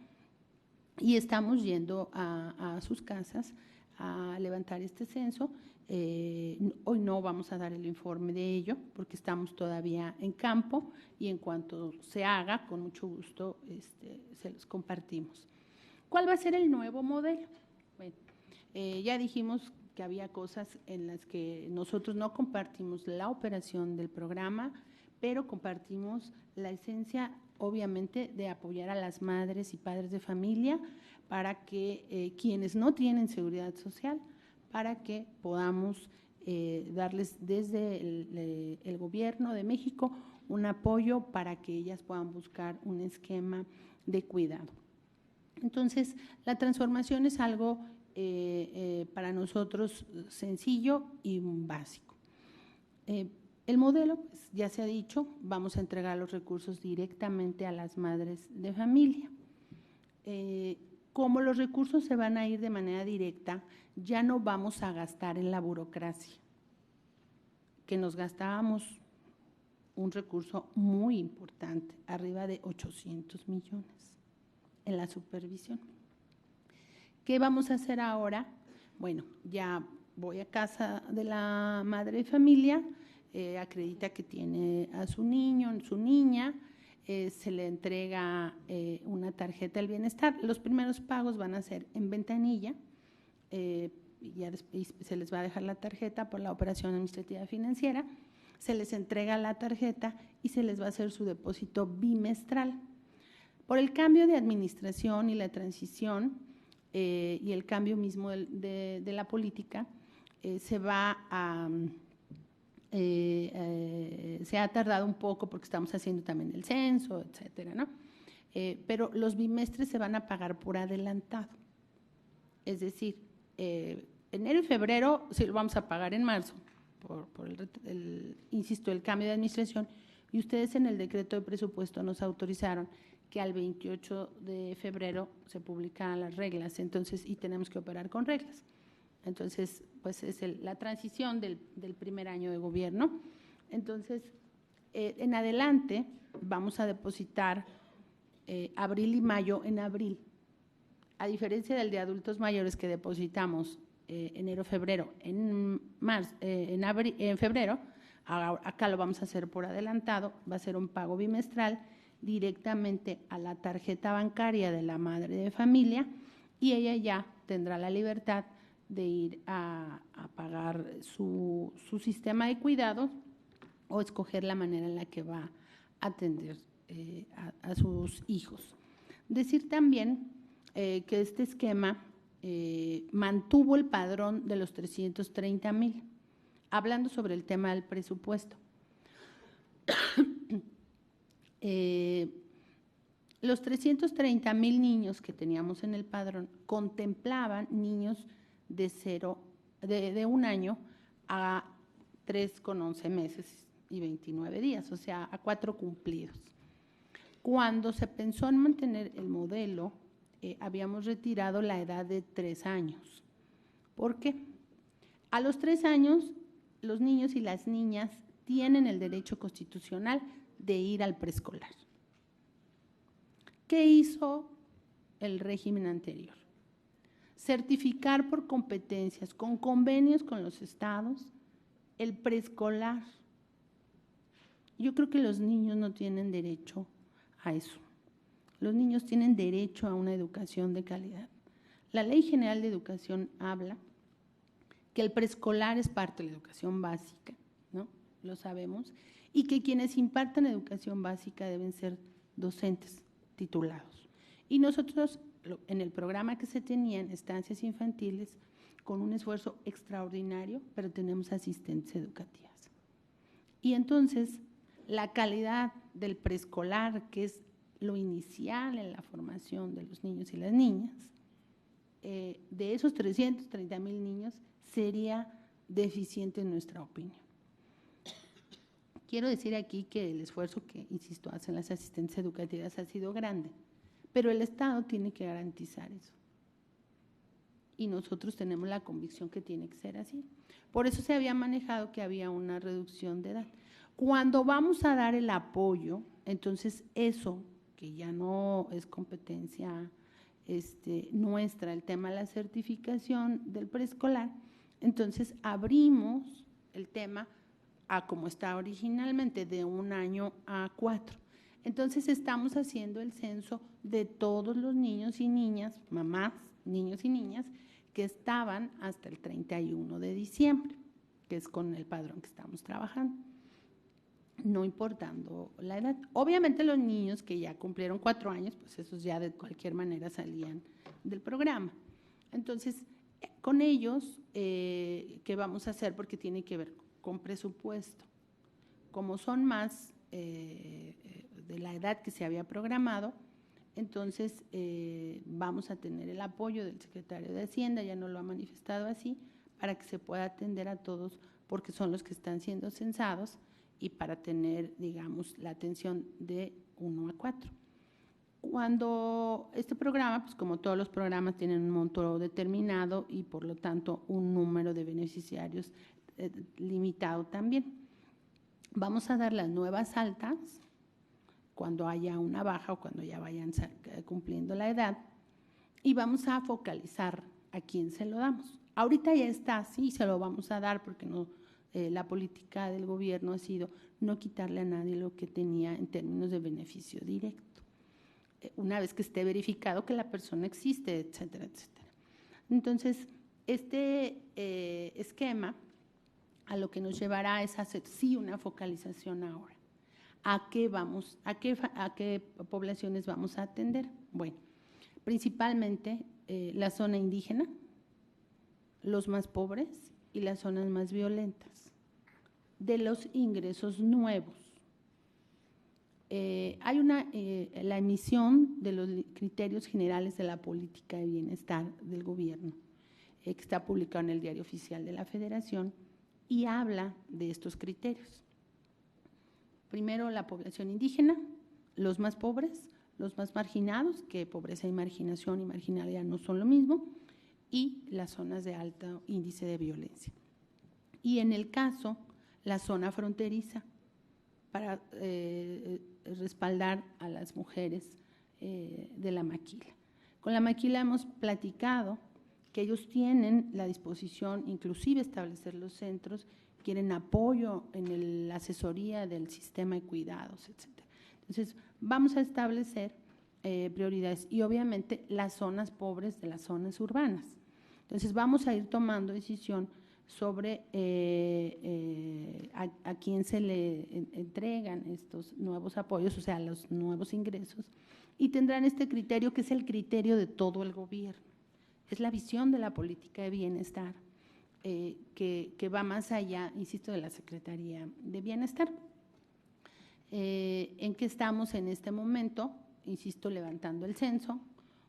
y estamos yendo a sus casas a levantar este censo. Hoy no vamos a dar el informe de ello porque estamos todavía en campo y en cuanto se haga, con mucho gusto, se los compartimos. ¿Cuál va a ser el nuevo modelo? Bueno, ya dijimos que había cosas en las que nosotros no compartimos la operación del programa, pero compartimos la esencia, obviamente, de apoyar a las madres y padres de familia para que quienes no tienen seguridad social, para que podamos darles desde el Gobierno de México un apoyo para que ellas puedan buscar un esquema de cuidado. Entonces, la transformación es algo para nosotros sencillo y básico. El modelo, pues, ya se ha dicho, vamos a entregar los recursos directamente a las madres de familia. Como los recursos se van a ir de manera directa, ya no vamos a gastar en la burocracia, que nos gastábamos un recurso muy importante, arriba de 800 millones en la supervisión. ¿Qué vamos a hacer ahora? Bueno, ya voy a casa de la madre de familia, acredita que tiene a su niño, su niña, se le entrega una tarjeta del bienestar. Los primeros pagos van a ser en ventanilla, ya después se les va a dejar la tarjeta por la operación administrativa financiera, se les entrega la tarjeta y se les va a hacer su depósito bimestral. Por el cambio de administración y la transición y el cambio mismo de la política, se ha tardado un poco porque estamos haciendo también el censo, etcétera, ¿no? Pero los bimestres se van a pagar por adelantado. Es decir, enero y febrero sí lo vamos a pagar en marzo, por insisto, el cambio de administración, y ustedes en el decreto de presupuesto nos autorizaron que al 28 de febrero se publicaran las reglas, entonces, y tenemos que operar con reglas. Entonces, pues es la transición del primer año de gobierno. Entonces, en adelante vamos a depositar abril y mayo en abril. A diferencia del de adultos mayores que depositamos enero, febrero, en febrero, acá lo vamos a hacer por adelantado, va a ser un pago bimestral directamente a la tarjeta bancaria de la madre de familia y ella ya tendrá la libertad de ir a pagar su sistema de cuidado o escoger la manera en la que va a atender a sus hijos. Decir también que este esquema mantuvo el padrón de los 330,000, hablando sobre el tema del presupuesto. Los 330,000 niños que teníamos en el padrón contemplaban niños de 1 año a 3 con 11 meses y 29 días, o sea, a 4 cumplidos. Cuando se pensó en mantener el modelo, habíamos retirado la edad de 3 años. ¿Por qué? A los 3 años, los niños y las niñas tienen el derecho constitucional de ir al preescolar. ¿Qué hizo el régimen anterior? Certificar por competencias, con convenios con los estados, el preescolar. Yo creo que los niños no tienen derecho a eso. Los niños tienen derecho a una educación de calidad. La Ley General de Educación habla que el preescolar es parte de la educación básica, ¿no? Lo sabemos, y que quienes impartan educación básica deben ser docentes titulados. Y nosotros, en el programa que se tenía en estancias infantiles, con un esfuerzo extraordinario, pero tenemos asistentes educativas. Y entonces, la calidad del preescolar, que es lo inicial en la formación de los niños y las niñas, de esos 330,000 niños, sería deficiente en nuestra opinión. Quiero decir aquí que el esfuerzo que, insisto, hacen las asistentes educativas ha sido grande, pero el Estado tiene que garantizar eso. Y nosotros tenemos la convicción que tiene que ser así. Por eso se había manejado que había una reducción de edad. Cuando vamos a dar el apoyo, entonces eso, que ya no es competencia nuestra, el tema de la certificación del preescolar, entonces abrimos el tema a como está originalmente, de 1 año a 4. Entonces estamos haciendo el censo de todos los niños y niñas, mamás, niños y niñas, que estaban hasta el 31 de diciembre, que es con el padrón que estamos trabajando, no importando la edad. Obviamente los niños que ya cumplieron 4 años, pues esos ya de cualquier manera salían del programa. Entonces, con ellos, ¿qué vamos a hacer? Porque tiene que ver con presupuesto. Como son más de la edad que se había programado, entonces vamos a tener el apoyo del secretario de Hacienda, ya no lo ha manifestado así, para que se pueda atender a todos, porque son los que están siendo censados, y para tener, digamos, la atención de 1 a 4. Cuando este programa, pues como todos los programas, tienen un monto determinado y por lo tanto un número de beneficiarios limitado también. Vamos a dar las nuevas altas cuando haya una baja o cuando ya vayan cumpliendo la edad, y vamos a focalizar a quién se lo damos. Ahorita ya está así, se lo vamos a dar porque no, la política del gobierno ha sido no quitarle a nadie lo que tenía en términos de beneficio directo, una vez que esté verificado que la persona existe, etcétera, etcétera. Entonces, este esquema a lo que nos llevará es hacer sí una focalización ahora. ¿A qué vamos? ¿A qué poblaciones vamos a atender? Bueno, principalmente la zona indígena, los más pobres y las zonas más violentas. De los ingresos nuevos, hay la emisión de los criterios generales de la política de bienestar del gobierno, que está publicado en el Diario Oficial de la Federación, y habla de estos criterios. Primero, la población indígena, los más pobres, los más marginados, que pobreza y marginación y marginalidad no son lo mismo, y las zonas de alto índice de violencia. Y en el caso, la zona fronteriza, para respaldar a las mujeres de la maquila. Con la maquila hemos platicado que ellos tienen la disposición, inclusive establecer los centros, quieren apoyo en la asesoría del sistema de cuidados, etcétera. Entonces, vamos a establecer prioridades y obviamente las zonas pobres de las zonas urbanas. Entonces, vamos a ir tomando decisión sobre a quién se le entregan estos nuevos apoyos, o sea, los nuevos ingresos, y tendrán este criterio que es el criterio de todo el gobierno. Es la visión de la política de bienestar que va más allá, insisto, de la Secretaría de Bienestar. ¿En qué estamos en este momento? insisto, levantando el censo,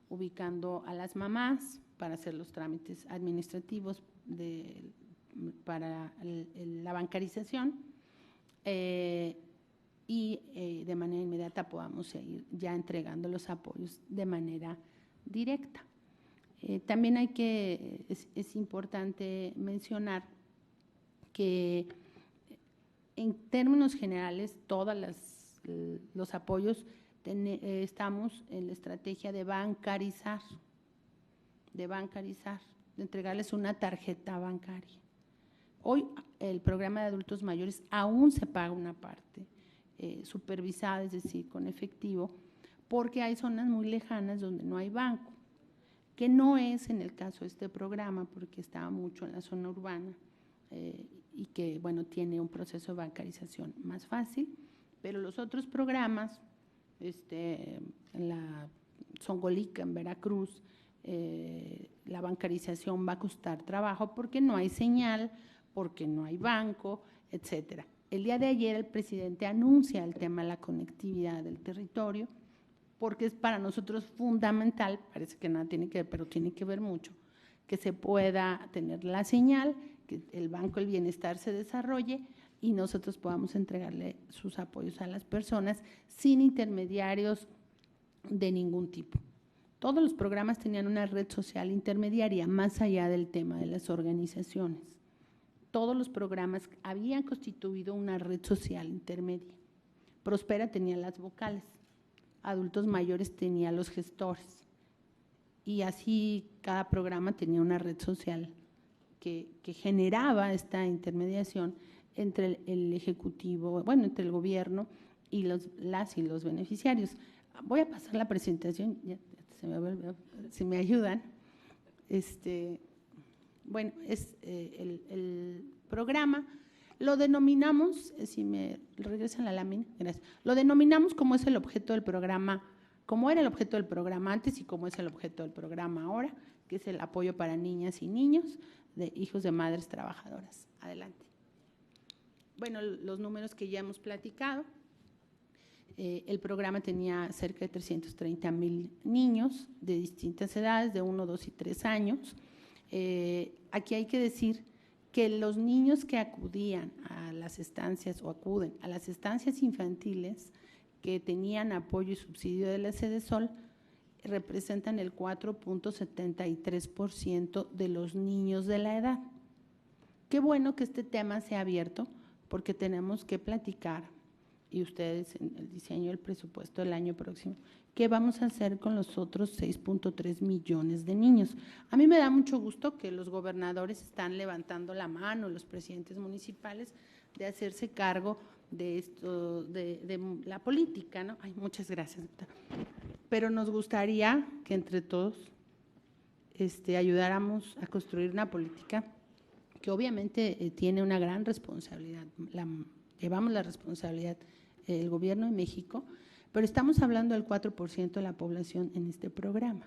ubicando a las mamás para hacer los trámites administrativos para la bancarización y de manera inmediata podamos seguir ya entregando los apoyos de manera directa. También es importante mencionar que en términos generales todos los apoyos estamos en la estrategia de bancarizar, de entregarles una tarjeta bancaria. Hoy el programa de adultos mayores aún se paga una parte supervisada, es decir, con efectivo, porque hay zonas muy lejanas donde no hay banco, que no es en el caso de este programa, porque está mucho en la zona urbana y que, bueno, tiene un proceso de bancarización más fácil, pero los otros programas, en la Zongolica, en Veracruz, la bancarización va a costar trabajo porque no hay señal, porque no hay banco, etcétera. El día de ayer el presidente anuncia el tema de la conectividad del territorio, porque es para nosotros fundamental, parece que nada tiene que ver, pero tiene que ver mucho, que se pueda tener la señal, que el Banco del Bienestar se desarrolle y nosotros podamos entregarle sus apoyos a las personas sin intermediarios de ningún tipo. Todos los programas tenían una red social intermediaria, más allá del tema de las organizaciones. Todos los programas habían constituido una red social intermedia. Prospera tenía las vocales, Adultos Mayores tenía los gestores y así cada programa tenía una red social que generaba esta intermediación entre el ejecutivo, bueno, entre el gobierno y los beneficiarios. Voy a pasar la presentación, ya se me vuelve, si me ayudan. Bueno, es el programa, lo denominamos, si me regresan la lámina, gracias, lo denominamos como es el objeto del programa, como era el objeto del programa antes y como es el objeto del programa ahora, que es el apoyo para niñas y niños de hijos de madres trabajadoras. Adelante. Bueno, los números que ya hemos platicado. El programa tenía cerca de 330,000 niños de distintas edades, de 1, 2 y 3 años. Aquí hay que decir que los niños que acudían a las estancias o acuden a las estancias infantiles que tenían apoyo y subsidio de la Sedesol representan el 4.73% de los niños de la edad. Qué bueno que este tema sea abierto porque tenemos que platicar y ustedes en el diseño del presupuesto del año próximo, ¿qué vamos a hacer con los otros 6.3 millones de niños? A mí me da mucho gusto que los gobernadores están levantando la mano, los presidentes municipales, de hacerse cargo de esto, de la política, ¿no? Ay, muchas gracias, doctora. Pero nos gustaría que entre todos ayudáramos a construir una política que obviamente tiene una gran responsabilidad, llevamos la responsabilidad el Gobierno de México, pero estamos hablando del 4% de la población en este programa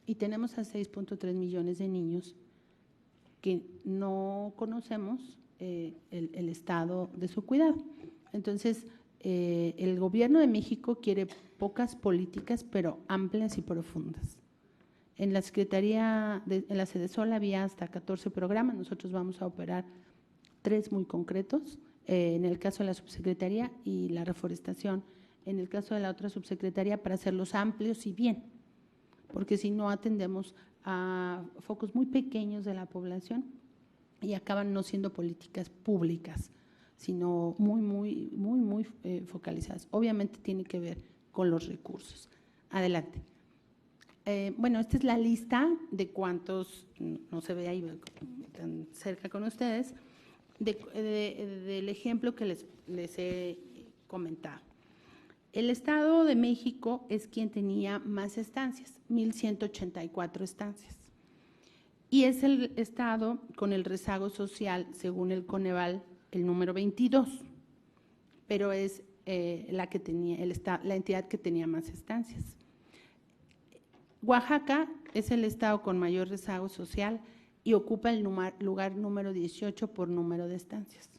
y tenemos a 6.3 millones de niños que no conocemos el estado de su cuidado. Entonces, el Gobierno de México quiere pocas políticas, pero amplias y profundas. En la Secretaría, en la Sedesol había hasta 14 programas, nosotros vamos a operar 3 muy concretos, en el caso de la subsecretaría y la reforestación, en el caso de la otra subsecretaría, para hacerlos amplios y bien, porque si no atendemos a focos muy pequeños de la población y acaban no siendo políticas públicas, sino muy focalizadas. Obviamente tiene que ver con los recursos. Adelante. Bueno, esta es la lista de cuántos, no se ve ahí tan cerca con ustedes, del ejemplo que les he comentado. El Estado de México es quien tenía más estancias, 1,184 estancias. Y es el Estado con el rezago social, según el Coneval, el número 22, pero es la entidad que tenía más estancias. Oaxaca es el estado con mayor rezago social y ocupa el lugar número 18 por número de estancias.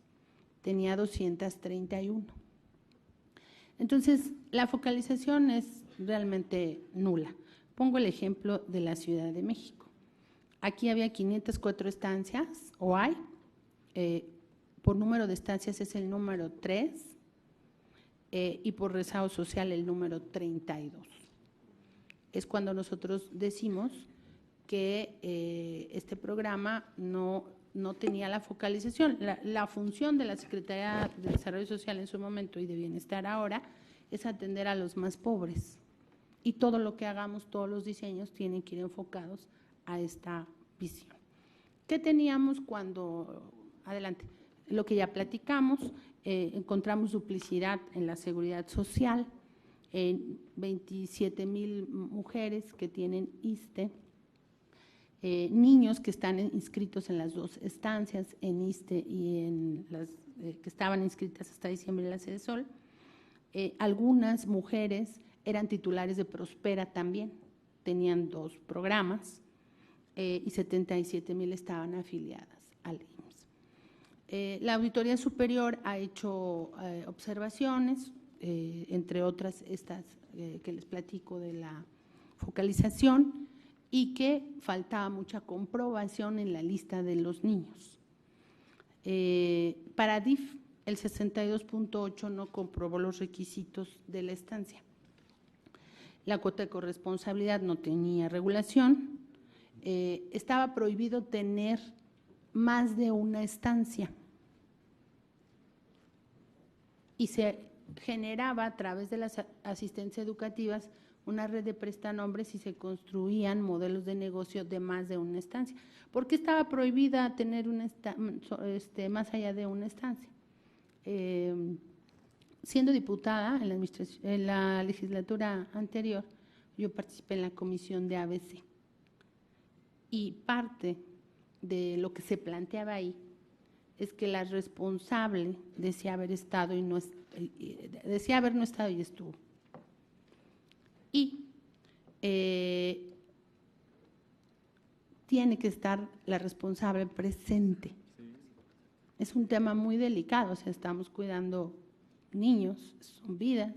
Tenía 231. Entonces, la focalización es realmente nula. Pongo el ejemplo de la Ciudad de México. Aquí había 504 estancias, o hay, por número de estancias es el número 3, y por rezago social el número 32. Es cuando nosotros decimos que este programa no tenía la focalización. La función de la Secretaría de Desarrollo Social en su momento y de Bienestar ahora es atender a los más pobres. Y todo lo que hagamos, todos los diseños tienen que ir enfocados a esta visión. ¿Qué teníamos cuando, adelante, lo que ya platicamos, encontramos duplicidad en la seguridad social, en 27,000 mujeres que tienen ISSSTE, niños que están inscritos en las dos estancias, en ISSSTE y en las que estaban inscritas hasta diciembre en la Cedesol. Algunas mujeres eran titulares de Prospera también, tenían 2 programas y 77,000 estaban afiliadas al IMSS. La Auditoría Superior ha hecho observaciones, entre otras estas que les platico de la focalización, y que faltaba mucha comprobación en la lista de los niños. Para DIF, el 62.8 no comprobó los requisitos de la estancia. La cuota de corresponsabilidad no tenía regulación. Estaba prohibido tener más de una estancia. Y se generaba a través de las asistencias educativas una red de prestanombres y se construían modelos de negocio de más de una estancia. ¿Por qué estaba prohibida tener más allá de una estancia? Siendo diputada en la legislatura anterior, yo participé en la comisión de ABC y parte de lo que se planteaba ahí es que la responsable decía haber estado y no estado y estuvo. Y tiene que estar la responsable presente. Es un tema muy delicado, o sea, estamos cuidando niños, son vidas,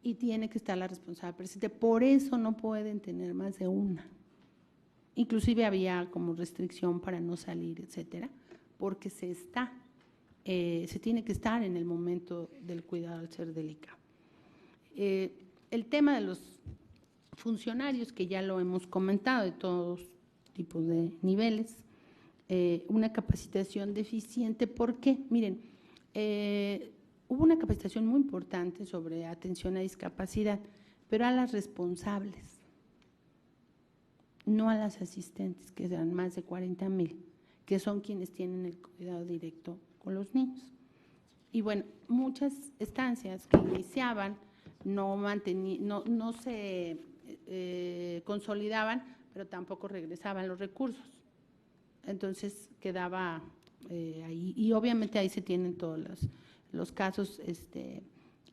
y tiene que estar la responsable presente. Por eso no pueden tener más de una. Inclusive había como restricción para no salir, etcétera, porque se tiene que estar en el momento del cuidado al ser delicado. El tema de los funcionarios, que ya lo hemos comentado, de todos tipos de niveles, una capacitación deficiente. ¿Por qué? Miren, hubo una capacitación muy importante sobre atención a discapacidad, pero a las responsables, no a las asistentes, que eran más de 40,000, que son quienes tienen el cuidado directo con los niños. Y bueno, muchas estancias que iniciaban no se consolidaban, pero tampoco regresaban los recursos. Entonces quedaba ahí, y obviamente ahí se tienen todos los casos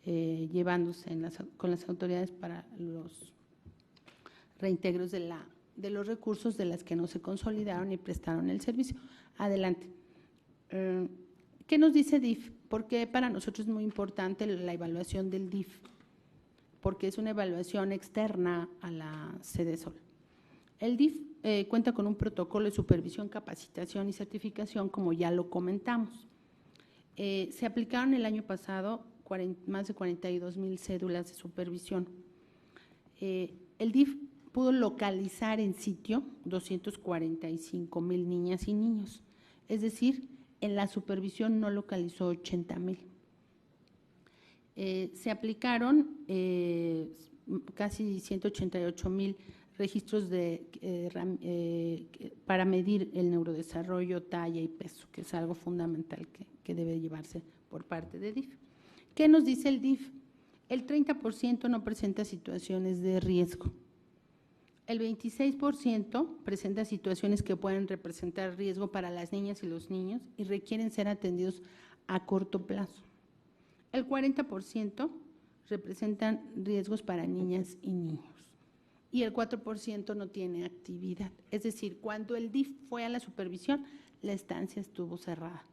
llevándose con las autoridades para los reintegros de los recursos de las que no se consolidaron y prestaron el servicio. Adelante. ¿Qué nos dice DIF? Porque para nosotros es muy importante la evaluación del DIF, porque es una evaluación externa a la Cedesol. El DIF cuenta con un protocolo de supervisión, capacitación y certificación, como ya lo comentamos. Se aplicaron el año pasado más de 42,000 cédulas de supervisión. El DIF pudo localizar en sitio 245,000 niñas y niños, es decir, en la supervisión no localizó 80,000. Se aplicaron casi 188,000 registros para medir el neurodesarrollo, talla y peso, que es algo fundamental que debe llevarse por parte de DIF. ¿Qué nos dice el DIF? El 30% no presenta situaciones de riesgo. El 26% presenta situaciones que pueden representar riesgo para las niñas y los niños y requieren ser atendidos a corto plazo. El 40% representan riesgos para niñas y niños y el 4% no tiene actividad. Es decir, cuando el DIF fue a la supervisión, la estancia estuvo cerrada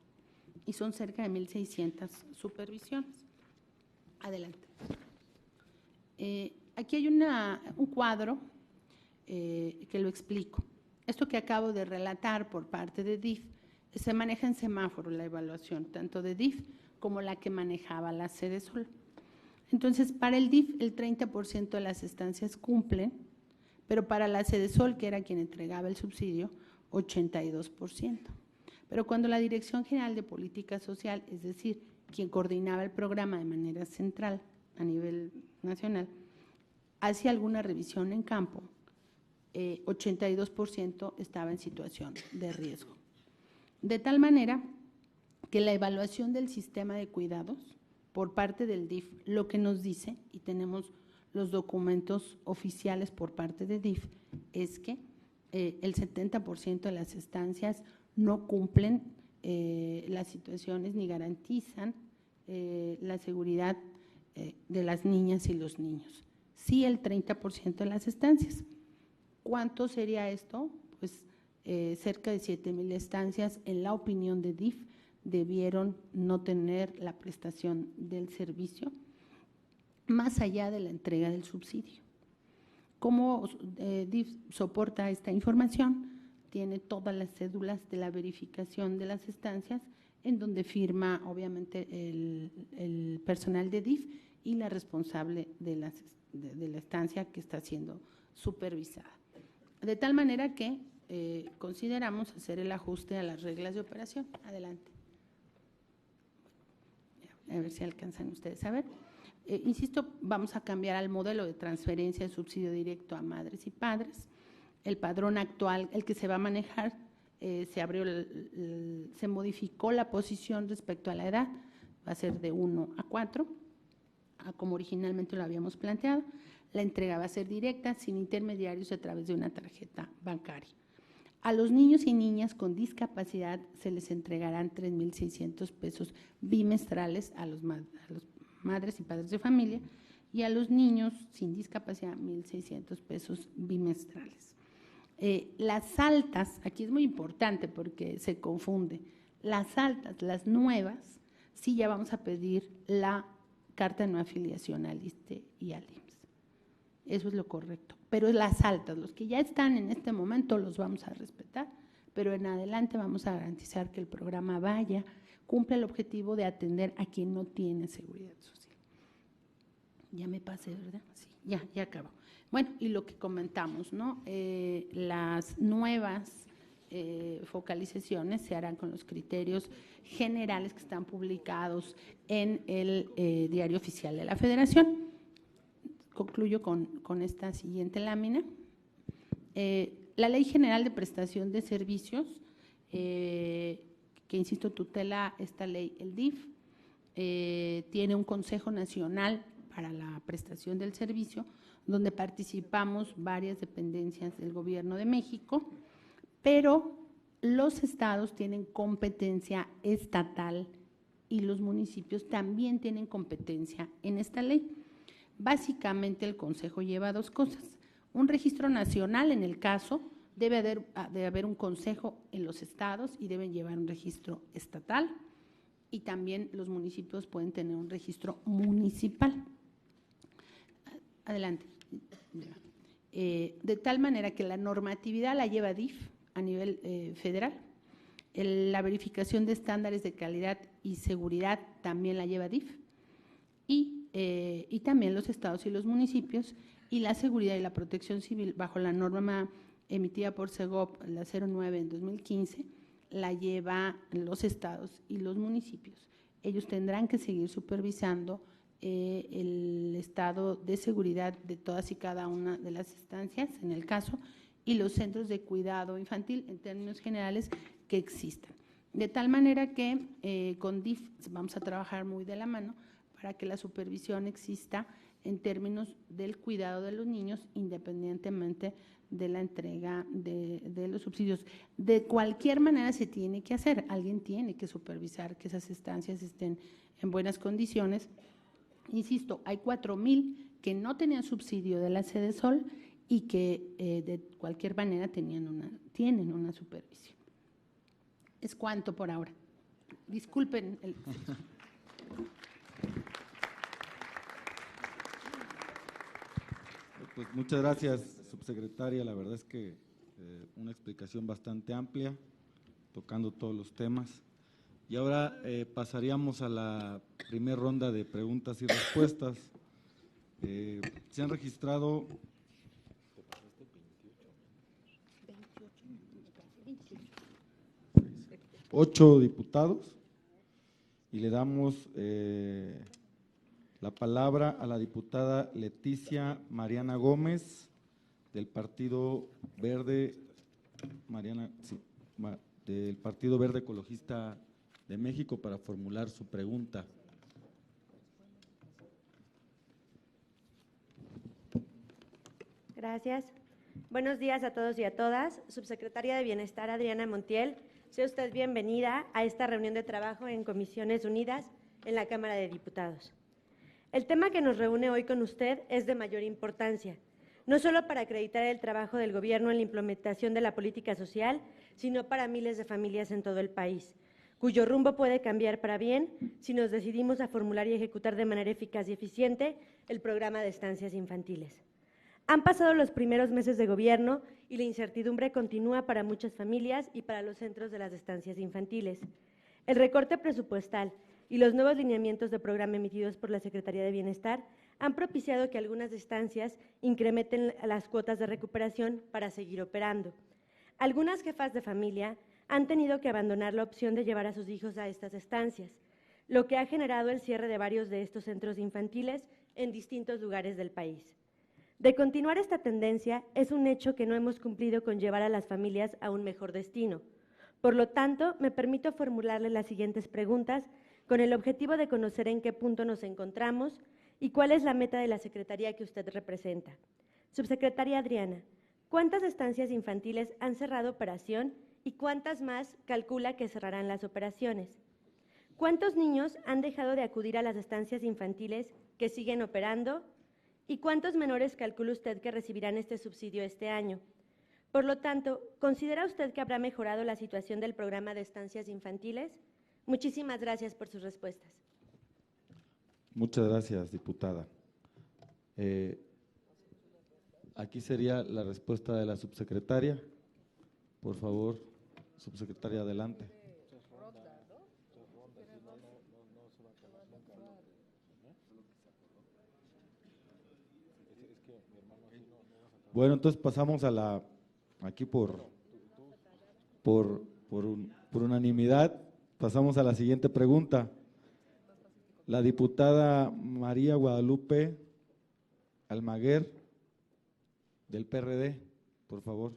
y son cerca de 1,600 supervisiones. Adelante. Aquí hay un cuadro que lo explico. Esto que acabo de relatar por parte de DIF se maneja en semáforo la evaluación, tanto de DIF como la que manejaba la Sedesol. Entonces, para el DIF, el 30% de las estancias cumplen, pero para la Sedesol, que era quien entregaba el subsidio, 82%. Pero cuando la Dirección General de Política Social, es decir, quien coordinaba el programa de manera central a nivel nacional, hacía alguna revisión en campo, 82% estaba en situación de riesgo. De tal manera que la evaluación del sistema de cuidados por parte del DIF, lo que nos dice, y tenemos los documentos oficiales por parte de DIF, es que el 70% de las estancias no cumplen las situaciones ni garantizan la seguridad de las niñas y los niños. Sí, el 30% de las estancias. ¿Cuánto sería esto? Pues cerca de 7,000 estancias, en la opinión de DIF, debieron no tener la prestación del servicio más allá de la entrega del subsidio. ¿Cómo DIF soporta esta información? Tiene todas las cédulas de la verificación de las estancias, en donde firma obviamente el personal de DIF y la responsable de la estancia que está siendo supervisada. De tal manera que consideramos hacer el ajuste a las reglas de operación. Adelante. A ver si alcanzan ustedes a ver. Insisto, vamos a cambiar al modelo de transferencia de subsidio directo a madres y padres. El padrón actual, el que se va a manejar, se modificó la posición respecto a la edad, va a ser de 1 a 4, como originalmente lo habíamos planteado. La entrega va a ser directa, sin intermediarios, a través de una tarjeta bancaria. A los niños y niñas con discapacidad se les entregarán 3,600 pesos bimestrales a los madres y padres de familia, y a los niños sin discapacidad 1,600 pesos bimestrales. Las altas, aquí es muy importante porque se confunde, las altas, las nuevas, sí ya vamos a pedir la carta de no afiliación al ISSSTE y al IMSS. Eso es lo correcto, pero las altas, los que ya están en este momento los vamos a respetar, pero en adelante vamos a garantizar que el programa cumpla el objetivo de atender a quien no tiene seguridad social. Ya me pasé, ¿verdad? Sí, ya acabo. Bueno, y lo que comentamos, ¿no? Las nuevas focalizaciones se harán con los criterios generales que están publicados en el Diario Oficial de la Federación. Concluyo con esta siguiente lámina. La Ley General de Prestación de Servicios, que insisto, tutela esta ley, el DIF, tiene un Consejo Nacional para la Prestación del Servicio, donde participamos varias dependencias del Gobierno de México, pero los estados tienen competencia estatal y los municipios también tienen competencia en esta ley. Básicamente el Consejo lleva dos cosas. Un registro nacional, en el caso, debe haber un consejo en los estados y deben llevar un registro estatal, y también los municipios pueden tener un registro municipal. Adelante. De tal manera que la normatividad la lleva DIF a nivel federal, la verificación de estándares de calidad y seguridad también la lleva DIF, y también los estados y los municipios, y la seguridad y la protección civil bajo la norma emitida por SEGOP, la 09 en 2015, la lleva los estados y los municipios. Ellos tendrán que seguir supervisando el estado de seguridad de todas y cada una de las estancias, en el caso, y los centros de cuidado infantil, en términos generales, que existan. De tal manera que con DIF vamos a trabajar muy de la mano para que la supervisión exista en términos del cuidado de los niños, independientemente de la entrega de los subsidios. De cualquier manera se tiene que hacer, alguien tiene que supervisar que esas estancias estén en buenas condiciones. Insisto, hay 4,000 que no tenían subsidio de la Sedesol y que de cualquier manera tienen una supervisión. Es cuanto por ahora. Disculpen. Pues muchas gracias, subsecretaria. La verdad es que una explicación bastante amplia, tocando todos los temas. Y ahora pasaríamos a la primera ronda de preguntas y respuestas. Se han registrado 8 diputados y le damos la palabra a la diputada Leticia Mariana Gómez del Partido Verde, del Partido Verde Ecologista de México para formular su pregunta. Gracias. Buenos días a todos y a todas. Subsecretaria de Bienestar, Adriana Montiel, sea usted bienvenida a esta reunión de trabajo en Comisiones Unidas en la Cámara de Diputados. El tema que nos reúne hoy con usted es de mayor importancia, no solo para acreditar el trabajo del Gobierno en la implementación de la política social, sino para miles de familias en todo el país, cuyo rumbo puede cambiar para bien si nos decidimos a formular y ejecutar de manera eficaz y eficiente el programa de estancias infantiles. Han pasado los primeros meses de gobierno y la incertidumbre continúa para muchas familias y para los centros de las estancias infantiles. El recorte presupuestal y los nuevos lineamientos de programa emitidos por la Secretaría de Bienestar han propiciado que algunas estancias incrementen las cuotas de recuperación para seguir operando. Algunas jefas de familia han tenido que abandonar la opción de llevar a sus hijos a estas estancias, lo que ha generado el cierre de varios de estos centros infantiles en distintos lugares del país. De continuar esta tendencia, es un hecho que no hemos cumplido con llevar a las familias a un mejor destino. Por lo tanto, me permito formularle las siguientes preguntas con el objetivo de conocer en qué punto nos encontramos y cuál es la meta de la Secretaría que usted representa. Subsecretaria Adriana, ¿cuántas estancias infantiles han cerrado operación y cuántas más calcula que cerrarán las operaciones? ¿Cuántos niños han dejado de acudir a las estancias infantiles que siguen operando? ¿Y cuántos menores calcula usted que recibirán este subsidio este año? Por lo tanto, ¿considera usted que habrá mejorado la situación del programa de estancias infantiles? Muchísimas gracias por sus respuestas. Muchas gracias, diputada. Aquí sería la respuesta de la subsecretaria. Por favor, subsecretaria, adelante. Bueno, entonces pasamos a la, aquí por unanimidad, pasamos a la siguiente pregunta. La diputada María Guadalupe Almaguer, del PRD, por favor.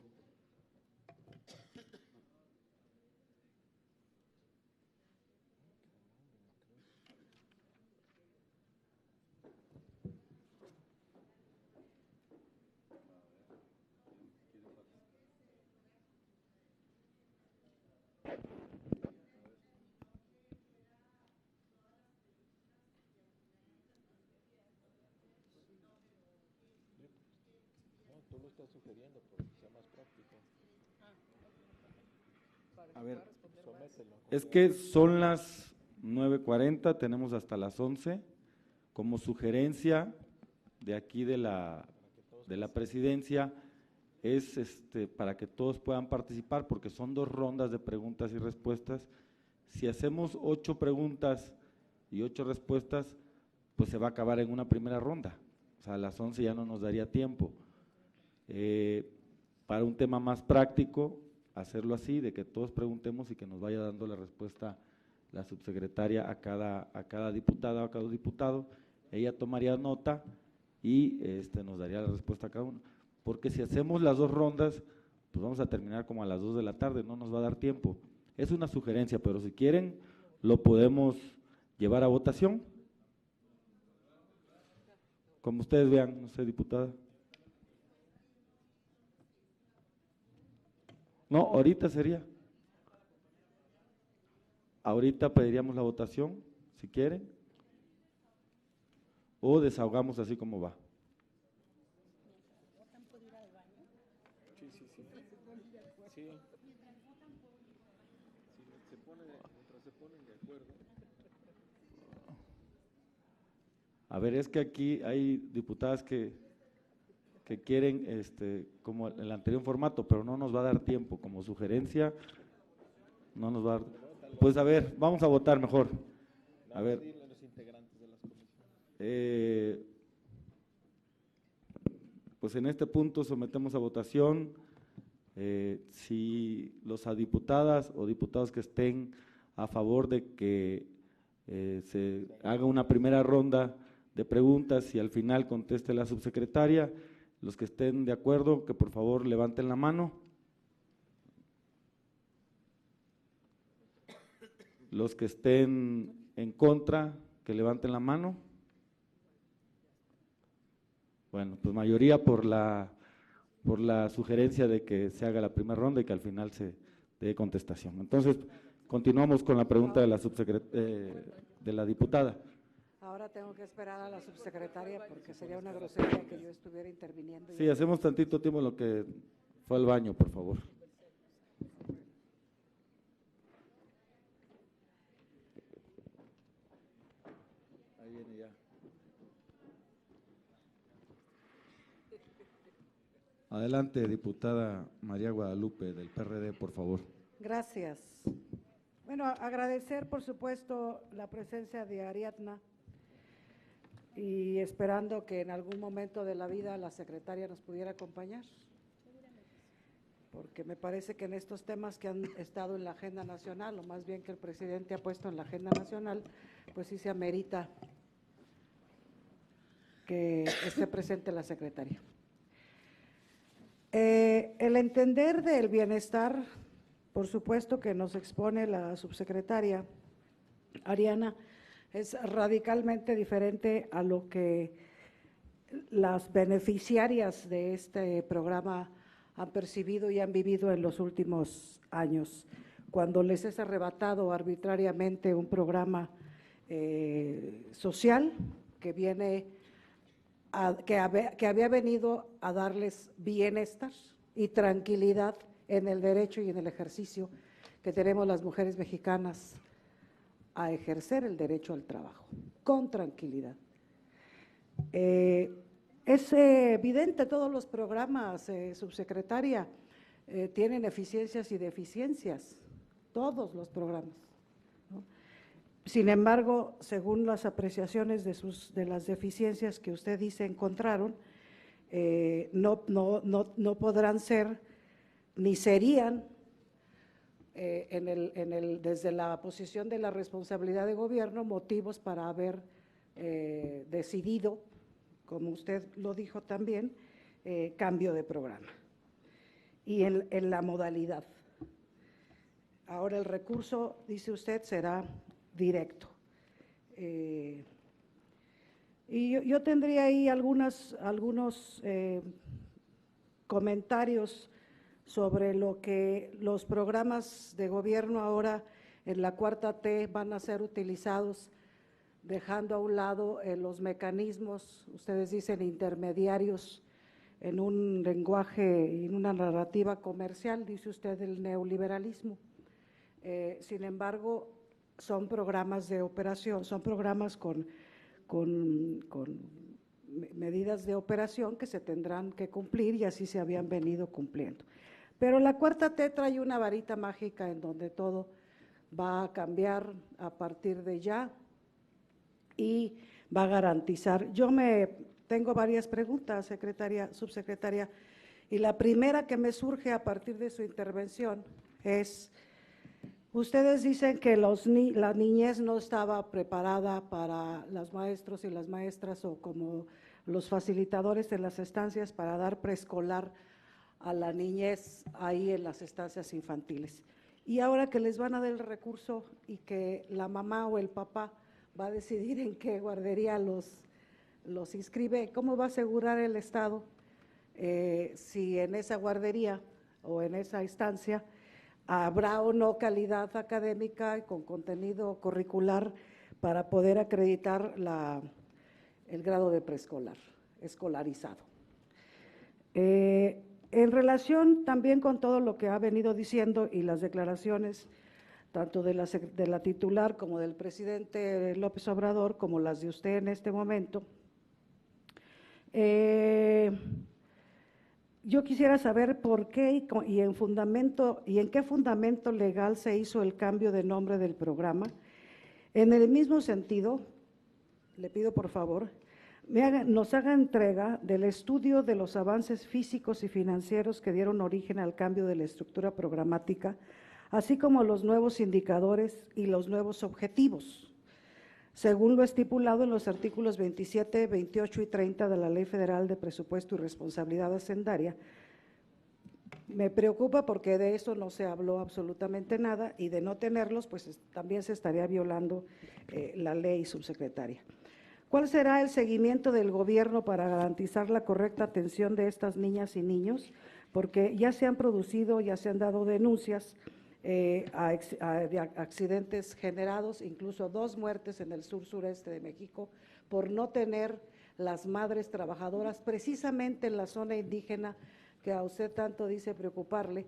A ver, es que son las 9:40, tenemos hasta las 11. Como sugerencia de aquí de la presidencia es para que todos puedan participar, porque son 2 rondas de preguntas y respuestas. Si hacemos 8 preguntas y 8 respuestas, pues se va a acabar en una primera ronda. O sea, a las 11 ya no nos daría tiempo. Para un tema más práctico, hacerlo así, de que todos preguntemos y que nos vaya dando la respuesta la subsecretaria a cada diputada o a cada diputado. Ella tomaría nota y nos daría la respuesta a cada uno. Porque si hacemos las 2 rondas, pues vamos a terminar como a las 2 de la tarde, no nos va a dar tiempo. Es una sugerencia, pero si quieren, lo podemos llevar a votación. Como ustedes vean, no sé, diputada. No, ahorita sería. Ahorita pediríamos la votación, si quieren, o desahogamos así como va. A ver, es que aquí hay diputadas que que quieren, como el anterior formato, pero no nos va a dar tiempo, como sugerencia, no nos va a dar. Pues a ver, vamos a votar mejor. A ver. Pues en este punto sometemos a votación si los diputadas o diputados que estén a favor de que se haga una primera ronda de preguntas y al final conteste la subsecretaria. Los que estén de acuerdo, que por favor levanten la mano. Los que estén en contra, que levanten la mano. Bueno, pues mayoría por la sugerencia de que se haga la primera ronda y que al final se dé contestación. Entonces, continuamos con la pregunta de la de la diputada. Ahora tengo que esperar a la subsecretaria porque sería una grosería que yo estuviera interviniendo. Sí, hacemos tantito tiempo en lo que fue al baño, por favor. Ahí viene ya. Adelante, diputada María Guadalupe, del PRD, por favor. Gracias. Bueno, agradecer, por supuesto, la presencia de Ariadna y esperando que en algún momento de la vida la secretaria nos pudiera acompañar, porque me parece que en estos temas que han estado en la agenda nacional, o más bien que el presidente ha puesto en la agenda nacional, pues sí se amerita que esté presente la secretaria. El entender del bienestar, por supuesto que nos expone la subsecretaria Ariana, es radicalmente diferente a lo que las beneficiarias de este programa han percibido y han vivido en los últimos años, cuando les es arrebatado arbitrariamente un programa social que viene que había venido a darles bienestar y tranquilidad en el derecho y en el ejercicio que tenemos las mujeres mexicanas a ejercer el derecho al trabajo, con tranquilidad. Es evidente, todos los programas, subsecretaria, tienen eficiencias y deficiencias, todos los programas, ¿no? Sin embargo, según las apreciaciones de las deficiencias que usted dice encontraron, no podrán ser ni serían desde la posición de la responsabilidad de gobierno motivos para haber decidido, como usted lo dijo también, cambio de programa y en la modalidad. Ahora el recurso, dice usted, será directo. Y yo tendría ahí algunos comentarios sobre lo que los programas de gobierno ahora en la cuarta T van a ser utilizados, dejando a un lado los mecanismos, ustedes dicen intermediarios, en un lenguaje y en una narrativa comercial, dice usted, el neoliberalismo. Sin embargo, son programas de operación, son programas con medidas de operación que se tendrán que cumplir y así se habían venido cumpliendo. Pero la cuarta T trae una varita mágica en donde todo va a cambiar a partir de ya y va a garantizar. Tengo varias preguntas, subsecretaria, y la primera que me surge a partir de su intervención es, ustedes dicen que la niñez no estaba preparada para los maestros y las maestras o como los facilitadores de las estancias para dar preescolar a la niñez ahí en las estancias infantiles. Y ahora que les van a dar el recurso y que la mamá o el papá va a decidir en qué guardería los inscribe, ¿cómo va a asegurar el Estado si en esa guardería o en esa estancia habrá o no calidad académica y con contenido curricular para poder acreditar el grado de preescolar, escolarizado? En relación también con todo lo que ha venido diciendo y las declaraciones tanto de la titular como del presidente López Obrador, como las de usted en este momento, yo quisiera saber por qué y en qué fundamento legal se hizo el cambio de nombre del programa. En el mismo sentido, le pido por favor, nos haga entrega del estudio de los avances físicos y financieros que dieron origen al cambio de la estructura programática, así como los nuevos indicadores y los nuevos objetivos, según lo estipulado en los artículos 27, 28 y 30 de la Ley Federal de Presupuesto y Responsabilidad Hacendaria. Me preocupa porque de eso no se habló absolutamente nada y de no tenerlos, pues también se estaría violando la ley, subsecretaria. ¿Cuál será el seguimiento del gobierno para garantizar la correcta atención de estas niñas y niños? Porque ya se han producido, ya se han dado denuncias de accidentes generados, incluso 2 muertes en el sur-sureste de México, por no tener las madres trabajadoras, precisamente en la zona indígena que a usted tanto dice preocuparle.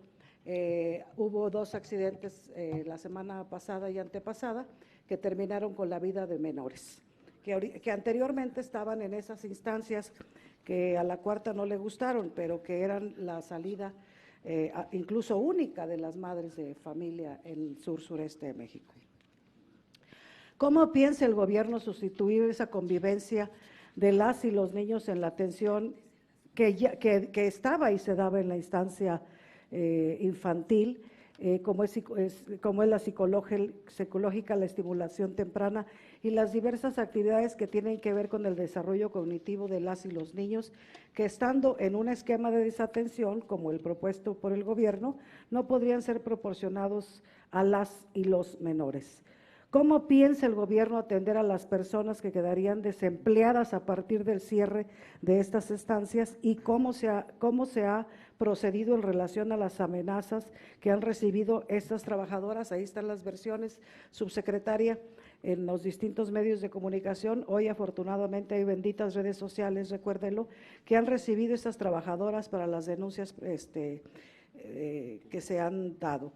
Hubo 2 accidentes la semana pasada y antepasada que terminaron con la vida de menores, que anteriormente estaban en esas instancias que a la cuarta no le gustaron, pero que eran la salida incluso única de las madres de familia en el sur-sureste de México. ¿Cómo piensa el gobierno sustituir esa convivencia de las y los niños en la atención que estaba y se daba en la instancia infantil, como es la psicológica, la estimulación temprana y las diversas actividades que tienen que ver con el desarrollo cognitivo de las y los niños, que estando en un esquema de desatención, como el propuesto por el gobierno, no podrían ser proporcionados a las y los menores? ¿Cómo piensa el gobierno atender a las personas que quedarían desempleadas a partir del cierre de estas estancias y cómo se ha procedido en relación a las amenazas que han recibido estas trabajadoras? Ahí están las versiones, subsecretaria, en los distintos medios de comunicación. Hoy afortunadamente hay benditas redes sociales, recuérdenlo, que han recibido estas trabajadoras para las denuncias que se han dado.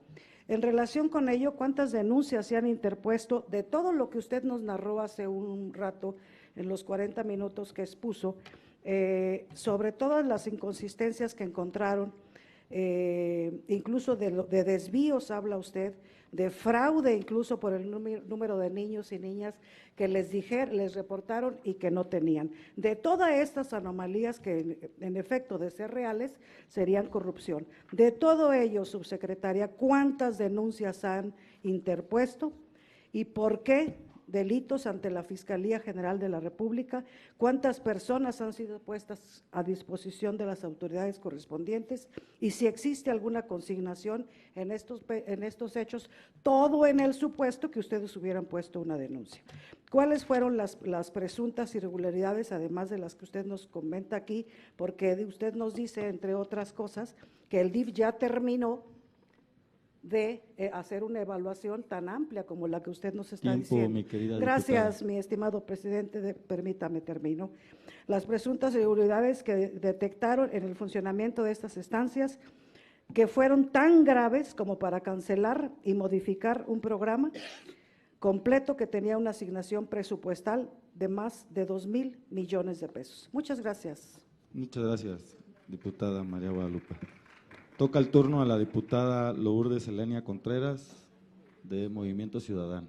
En relación con ello, ¿cuántas denuncias se han interpuesto de todo lo que usted nos narró hace un rato en los 40 minutos que expuso, sobre todas las inconsistencias que encontraron, incluso de desvíos habla usted, de fraude incluso por el número de niños y niñas que les reportaron y que no tenían? De todas estas anomalías que en efecto de ser reales serían corrupción. De todo ello, subsecretaria, ¿cuántas denuncias han interpuesto y por qué delitos ante la Fiscalía General de la República? ¿Cuántas personas han sido puestas a disposición de las autoridades correspondientes? Y si existe alguna consignación en estos hechos, todo en el supuesto que ustedes hubieran puesto una denuncia. ¿Cuáles fueron las presuntas irregularidades, además de las que usted nos comenta aquí? Porque usted nos dice, entre otras cosas, que el DIF ya terminó de hacer una evaluación tan amplia como la que usted nos está diciendo. Mi querida Gracias, diputada. mi estimado presidente, permítame termino. Las presuntas irregularidades que detectaron en el funcionamiento de estas estancias, que fueron tan graves como para cancelar y modificar un programa completo que tenía una asignación presupuestal de más de 2,000 millones de pesos. Muchas gracias. Muchas gracias, diputada María Guadalupe. Toca el turno a la diputada Lourdes Elenia Contreras, de Movimiento Ciudadano.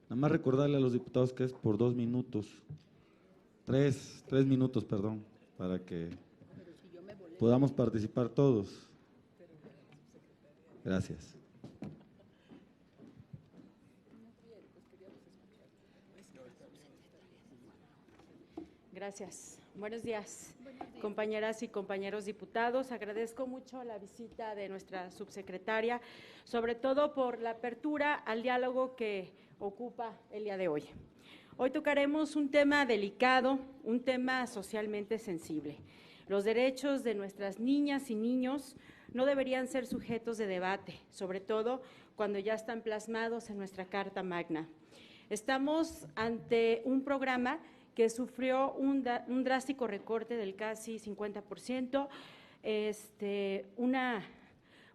Nada más recordarle a los diputados que es por 2 minutos, 3 minutos, perdón, para que podamos participar todos. Gracias. Gracias. Buenos días, compañeras y compañeros diputados. Agradezco mucho la visita de nuestra subsecretaria, sobre todo por la apertura al diálogo que ocupa el día de hoy. Hoy tocaremos un tema delicado, un tema socialmente sensible. Los derechos de nuestras niñas y niños no deberían ser sujetos de debate, sobre todo cuando ya están plasmados en nuestra Carta Magna. Estamos ante un programa que sufrió un drástico recorte del casi 50%,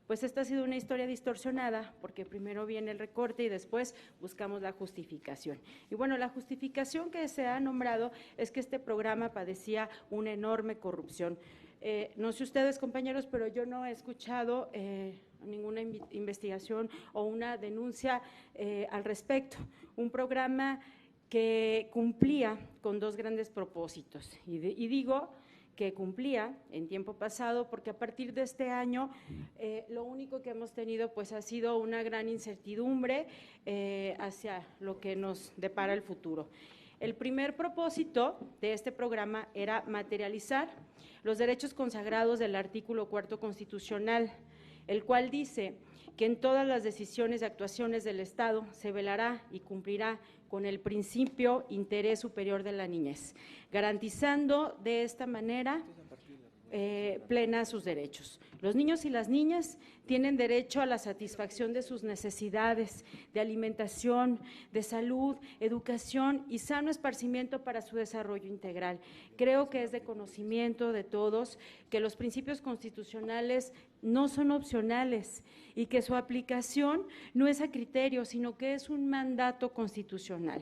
pues esta ha sido una historia distorsionada, porque primero viene el recorte y después buscamos la justificación. Y bueno, la justificación que se ha nombrado es que este programa padecía una enorme corrupción. No sé ustedes, compañeros, pero yo no he escuchado ninguna investigación o una denuncia al respecto. Un programa que cumplía con dos grandes propósitos, y digo que cumplía en tiempo pasado, porque a partir de este año lo único que hemos tenido pues ha sido una gran incertidumbre hacia lo que nos depara el futuro. El primer propósito de este programa era materializar los derechos consagrados del artículo 4 constitucional, el cual dice que en todas las decisiones y actuaciones del Estado se velará y cumplirá con el principio interés superior de la niñez, garantizando de esta manera plena sus derechos. Los niños y las niñas tienen derecho a la satisfacción de sus necesidades de alimentación, de salud, educación y sano esparcimiento para su desarrollo integral. Creo que es de conocimiento de todos que los principios constitucionales no son opcionales y que su aplicación no es a criterio, sino que es un mandato constitucional.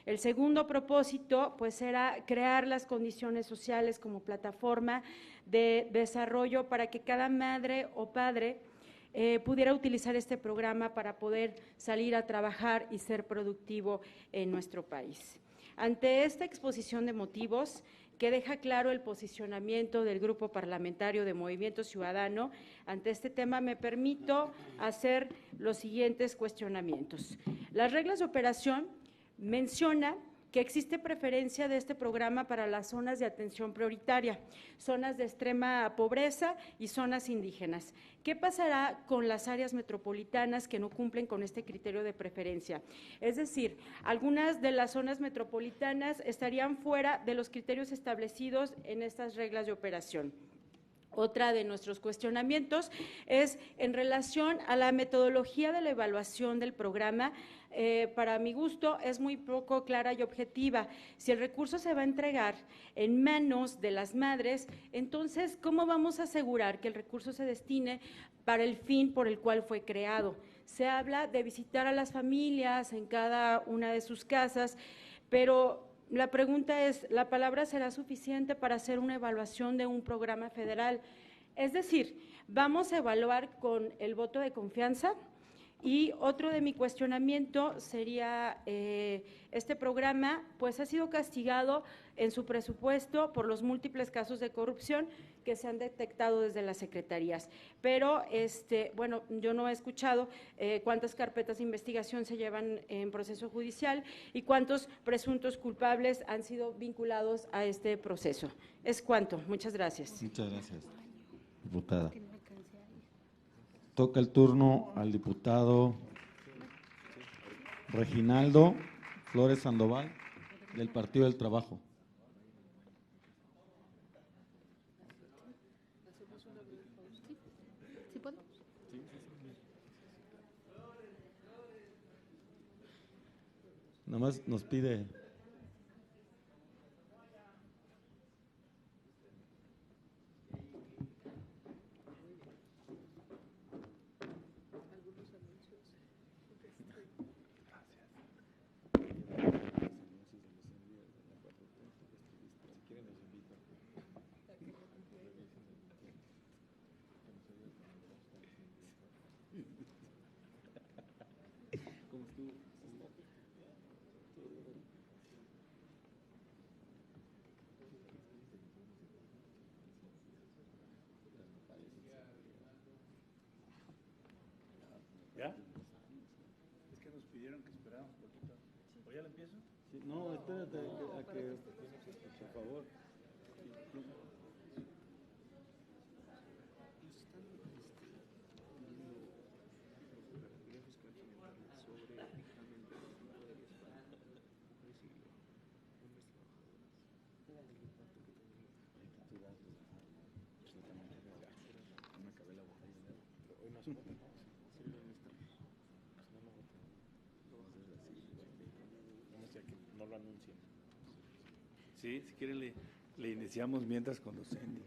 El segundo propósito, pues, era crear las condiciones sociales como plataforma de desarrollo para que cada madre o padre pudiera utilizar este programa para poder salir a trabajar y ser productivo en nuestro país. Ante esta exposición de motivos, que deja claro el posicionamiento del Grupo Parlamentario de Movimiento Ciudadano, ante este tema me permito hacer los siguientes cuestionamientos. Las reglas de operación menciona que existe preferencia de este programa para las zonas de atención prioritaria, zonas de extrema pobreza y zonas indígenas. ¿Qué pasará con las áreas metropolitanas que no cumplen con este criterio de preferencia? Es decir, algunas de las zonas metropolitanas estarían fuera de los criterios establecidos en estas reglas de operación. Otra de nuestros cuestionamientos es en relación a la metodología de la evaluación del programa. Para mi gusto es muy poco clara y objetiva. Si el recurso se va a entregar en manos de las madres, entonces, ¿cómo vamos a asegurar que el recurso se destine para el fin por el cual fue creado? Se habla de visitar a las familias en cada una de sus casas, pero la pregunta es, ¿la palabra será suficiente para hacer una evaluación de un programa federal? Es decir, ¿vamos a evaluar con el voto de confianza? Y otro de mi cuestionamiento sería, este programa pues ha sido castigado en su presupuesto por los múltiples casos de corrupción que se han detectado desde las secretarías, pero bueno, yo no he escuchado cuántas carpetas de investigación se llevan en proceso judicial y cuántos presuntos culpables han sido vinculados a este proceso. Es cuanto. Muchas gracias. Muchas gracias, diputada. Toca el turno al diputado Reginaldo Flores Sandoval, del Partido del Trabajo. Nada más nos pide… ¿Ya? Es que nos pidieron que esperáramos un poquito. ¿O ya lo empiezo? Sí, no, espérate a que, por favor. No lo anuncien. Sí, si quieren le iniciamos mientras con los Cindy.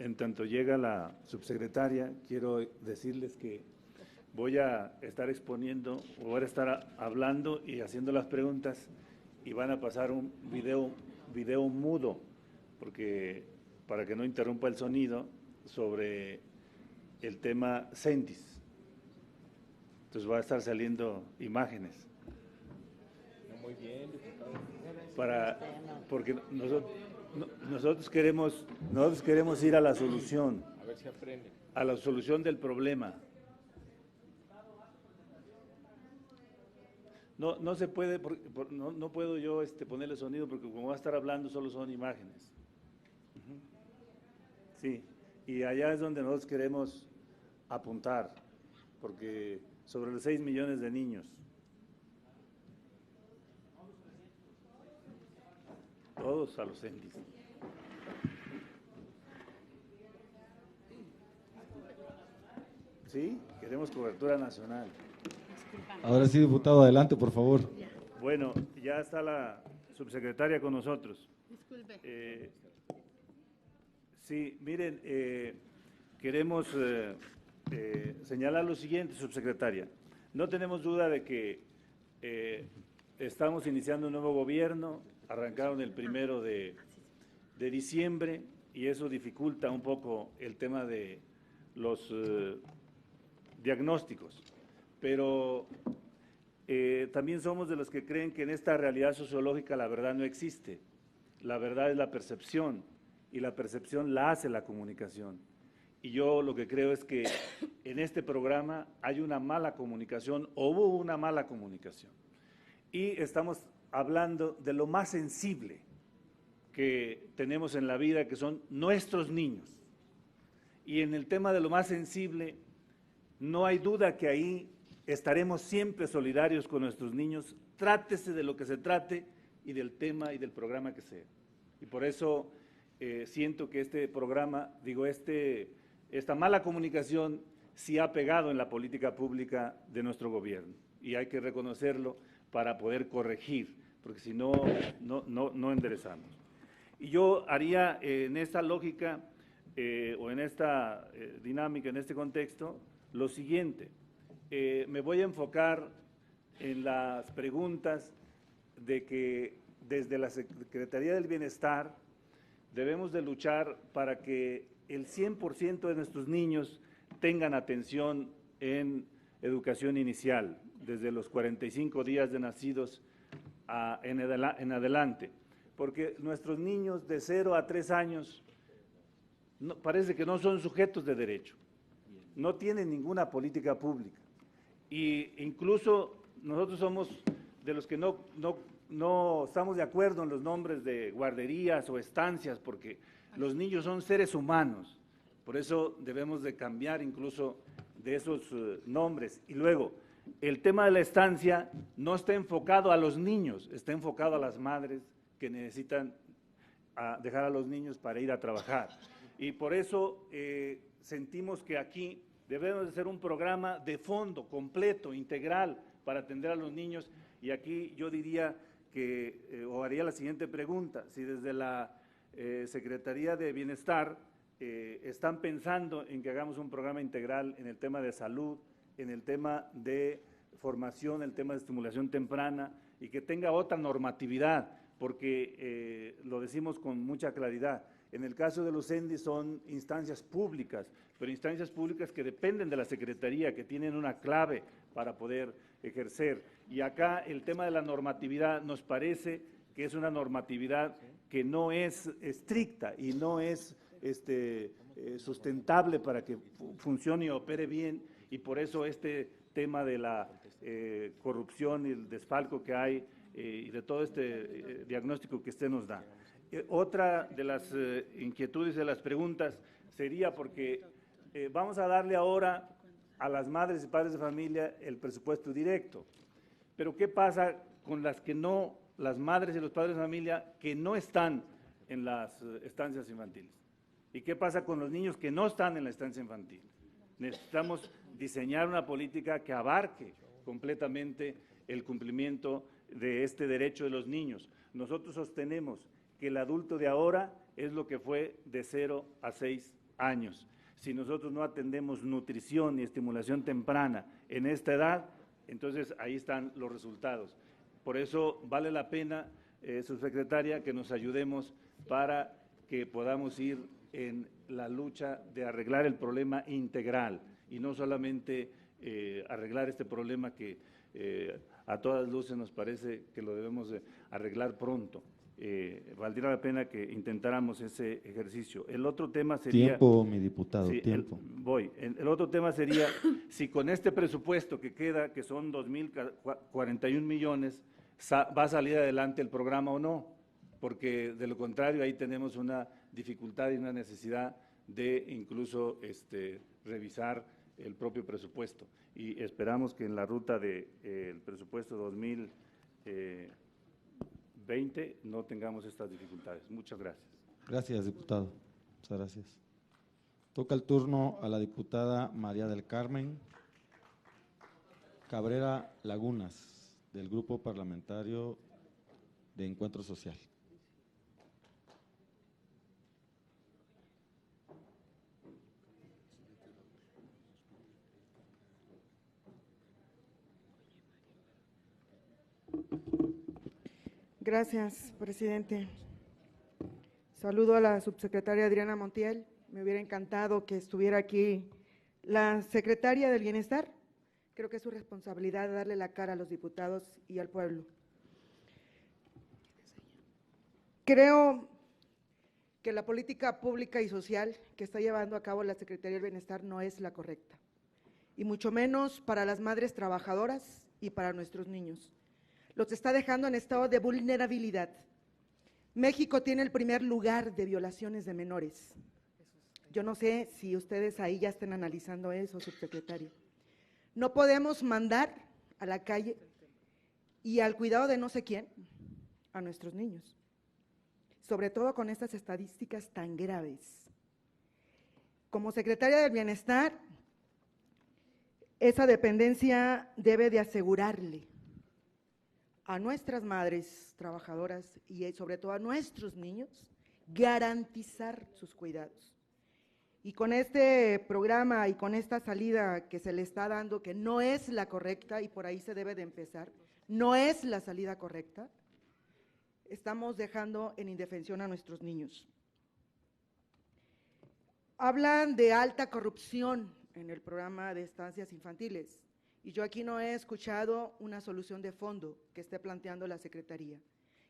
en tanto llega la subsecretaria, quiero decirles que voy a estar exponiendo, o voy a estar hablando y haciendo las preguntas, y van a pasar un video mudo, porque para que no interrumpa el sonido, sobre el tema CENTIS. Entonces va a estar saliendo imágenes. Muy bien, Porque nosotros queremos ir a la solución. a ver si aprenden. A la solución del problema. No se puede, no puedo yo ponerle sonido, porque como va a estar hablando solo son imágenes. Sí, y allá es donde nosotros queremos apuntar, porque sobre los 6 millones de niños, todos a los CENTIS. Sí, queremos cobertura nacional. Ahora sí, diputado, adelante, por favor. Bueno, ya está la subsecretaria con nosotros. Disculpe. Sí, miren, queremos señalar lo siguiente, subsecretaria. No tenemos duda de que estamos iniciando un nuevo gobierno, arrancaron el 1 de diciembre, y eso dificulta un poco el tema de los diagnósticos. Pero también somos de los que creen que en esta realidad sociológica la verdad no existe. La verdad es la percepción, y la percepción la hace la comunicación. Y yo lo que creo es que en este programa hay una mala comunicación, o hubo una mala comunicación. Y estamos hablando de lo más sensible que tenemos en la vida, que son nuestros niños. Y en el tema de lo más sensible, no hay duda que ahí estaremos siempre solidarios con nuestros niños, trátese de lo que se trate y del tema y del programa que sea. Y por eso siento que este programa, esta mala comunicación sí ha pegado en la política pública de nuestro gobierno, y hay que reconocerlo para poder corregir, porque si no, no enderezamos. Y yo haría en esta lógica o en esta dinámica, en este contexto, lo siguiente. Me voy a enfocar en las preguntas de que desde la Secretaría del Bienestar debemos de luchar para que el 100% de nuestros niños tengan atención en educación inicial, desde los 45 días de nacidos en adelante, porque nuestros niños de 0 a 3 años parece que no son sujetos de derecho, no tienen ninguna política pública, y incluso nosotros somos de los que no estamos de acuerdo en los nombres de guarderías o estancias, porque los niños son seres humanos, por eso debemos de cambiar incluso de esos nombres. Y luego, el tema de la estancia no está enfocado a los niños, está enfocado a las madres que necesitan dejar a los niños para ir a trabajar. Y por eso sentimos que aquí debemos de hacer un programa de fondo, completo, integral, para atender a los niños. Y aquí yo diría que, o haría la siguiente pregunta, si desde la Secretaría de Bienestar están pensando en que hagamos un programa integral en el tema de salud, en el tema de formación, el tema de estimulación temprana, y que tenga otra normatividad, porque lo decimos con mucha claridad. En el caso de los CENTIS son instancias públicas, pero instancias públicas que dependen de la Secretaría, que tienen una clave para poder ejercer. Y acá el tema de la normatividad nos parece que es una normatividad que no es estricta y no es sustentable para que funcione y opere bien, y por eso este tema de la corrupción y el desfalco que hay y de todo este diagnóstico que usted nos da. Otra de las inquietudes, de las preguntas, sería porque vamos a darle ahora a las madres y padres de familia el presupuesto directo, pero ¿qué pasa con las madres y los padres de familia que no están en las estancias infantiles? ¿Y qué pasa con los niños que no están en la estancia infantil? Necesitamos diseñar una política que abarque completamente el cumplimiento de este derecho de los niños. Nosotros sostenemos que el adulto de ahora es lo que fue de 0 a 6 años. Si nosotros no atendemos nutrición y estimulación temprana en esta edad, entonces ahí están los resultados. Por eso vale la pena, subsecretaria, que nos ayudemos para que podamos ir en la lucha de arreglar el problema integral y no solamente arreglar este problema que a todas luces nos parece que lo debemos de arreglar pronto. Valdría la pena que intentáramos ese ejercicio. El otro tema sería… Tiempo, mi diputado, sí, tiempo. El otro tema sería, si con este presupuesto que queda, que son 2.041 millones, va a salir adelante el programa o no, porque de lo contrario ahí tenemos una dificultad y una necesidad de incluso revisar el propio presupuesto. Y esperamos que en la ruta del presupuesto 2020 no tengamos estas dificultades. Muchas gracias. Gracias, diputado. Muchas gracias. Toca el turno a la diputada María del Carmen Cabrera Lagunas, del Grupo Parlamentario de Encuentro Social. Gracias, presidente. Saludo a la subsecretaria Adriana Montiel. Me hubiera encantado que estuviera aquí la secretaria del Bienestar. Creo que es su responsabilidad darle la cara a los diputados y al pueblo. Creo que la política pública y social que está llevando a cabo la Secretaría del Bienestar no es la correcta, y mucho menos para las madres trabajadoras y para nuestros niños. Los está dejando en estado de vulnerabilidad. México tiene el primer lugar de violaciones de menores. Yo no sé si ustedes ahí ya estén analizando eso, subsecretario. No podemos mandar a la calle y al cuidado de no sé quién a nuestros niños, sobre todo con estas estadísticas tan graves. Como secretaria del Bienestar, esa dependencia debe de asegurarle a nuestras madres trabajadoras y sobre todo a nuestros niños garantizar sus cuidados. Y con este programa y con esta salida que se le está dando, que no es la correcta y por ahí se debe de empezar, no es la salida correcta, estamos dejando en indefensión a nuestros niños. Hablan de alta corrupción en el programa de estancias infantiles y yo aquí no he escuchado una solución de fondo que esté planteando la Secretaría.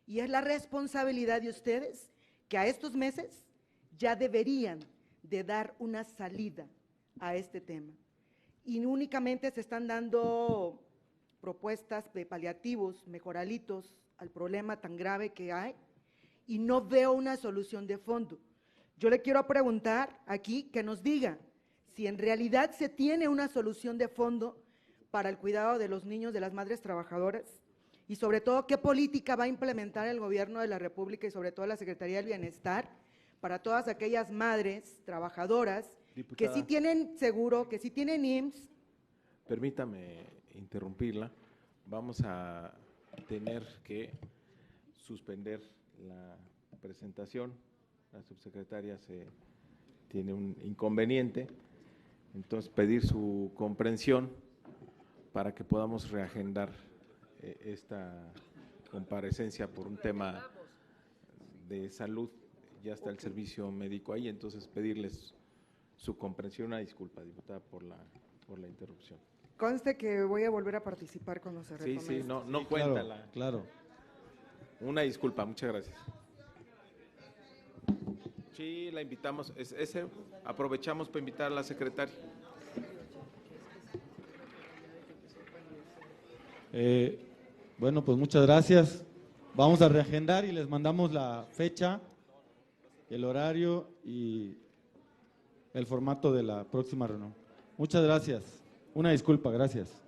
Y es la responsabilidad de ustedes que a estos meses ya deberían de dar una salida a este tema. Y únicamente se están dando propuestas de paliativos, mejoralitos al problema tan grave que hay, y no veo una solución de fondo. Yo le quiero preguntar aquí que nos diga si en realidad se tiene una solución de fondo para el cuidado de los niños de las madres trabajadoras y sobre todo qué política va a implementar el gobierno de la República y sobre todo la Secretaría del Bienestar para todas aquellas madres trabajadoras Diputada, que sí tienen seguro, que sí tienen IMSS. Permítame interrumpirla. Vamos a tener que suspender la presentación. La subsecretaria tiene un inconveniente, entonces pedir su comprensión para que podamos reagendar esta comparecencia por un tema de salud. Ya está el servicio médico ahí, entonces pedirles su comprensión. Una disculpa, diputada, por la interrupción. Conste que voy a volver a participar cuando se retome. Sí, esto. no Sí, cuenta claro, la… claro. Una disculpa, muchas gracias. Sí, la invitamos. Aprovechamos para invitar a la secretaria. Bueno, pues muchas gracias. Vamos a reagendar y les mandamos la fecha, el horario y el formato de la próxima reunión. Muchas gracias. Una disculpa, gracias.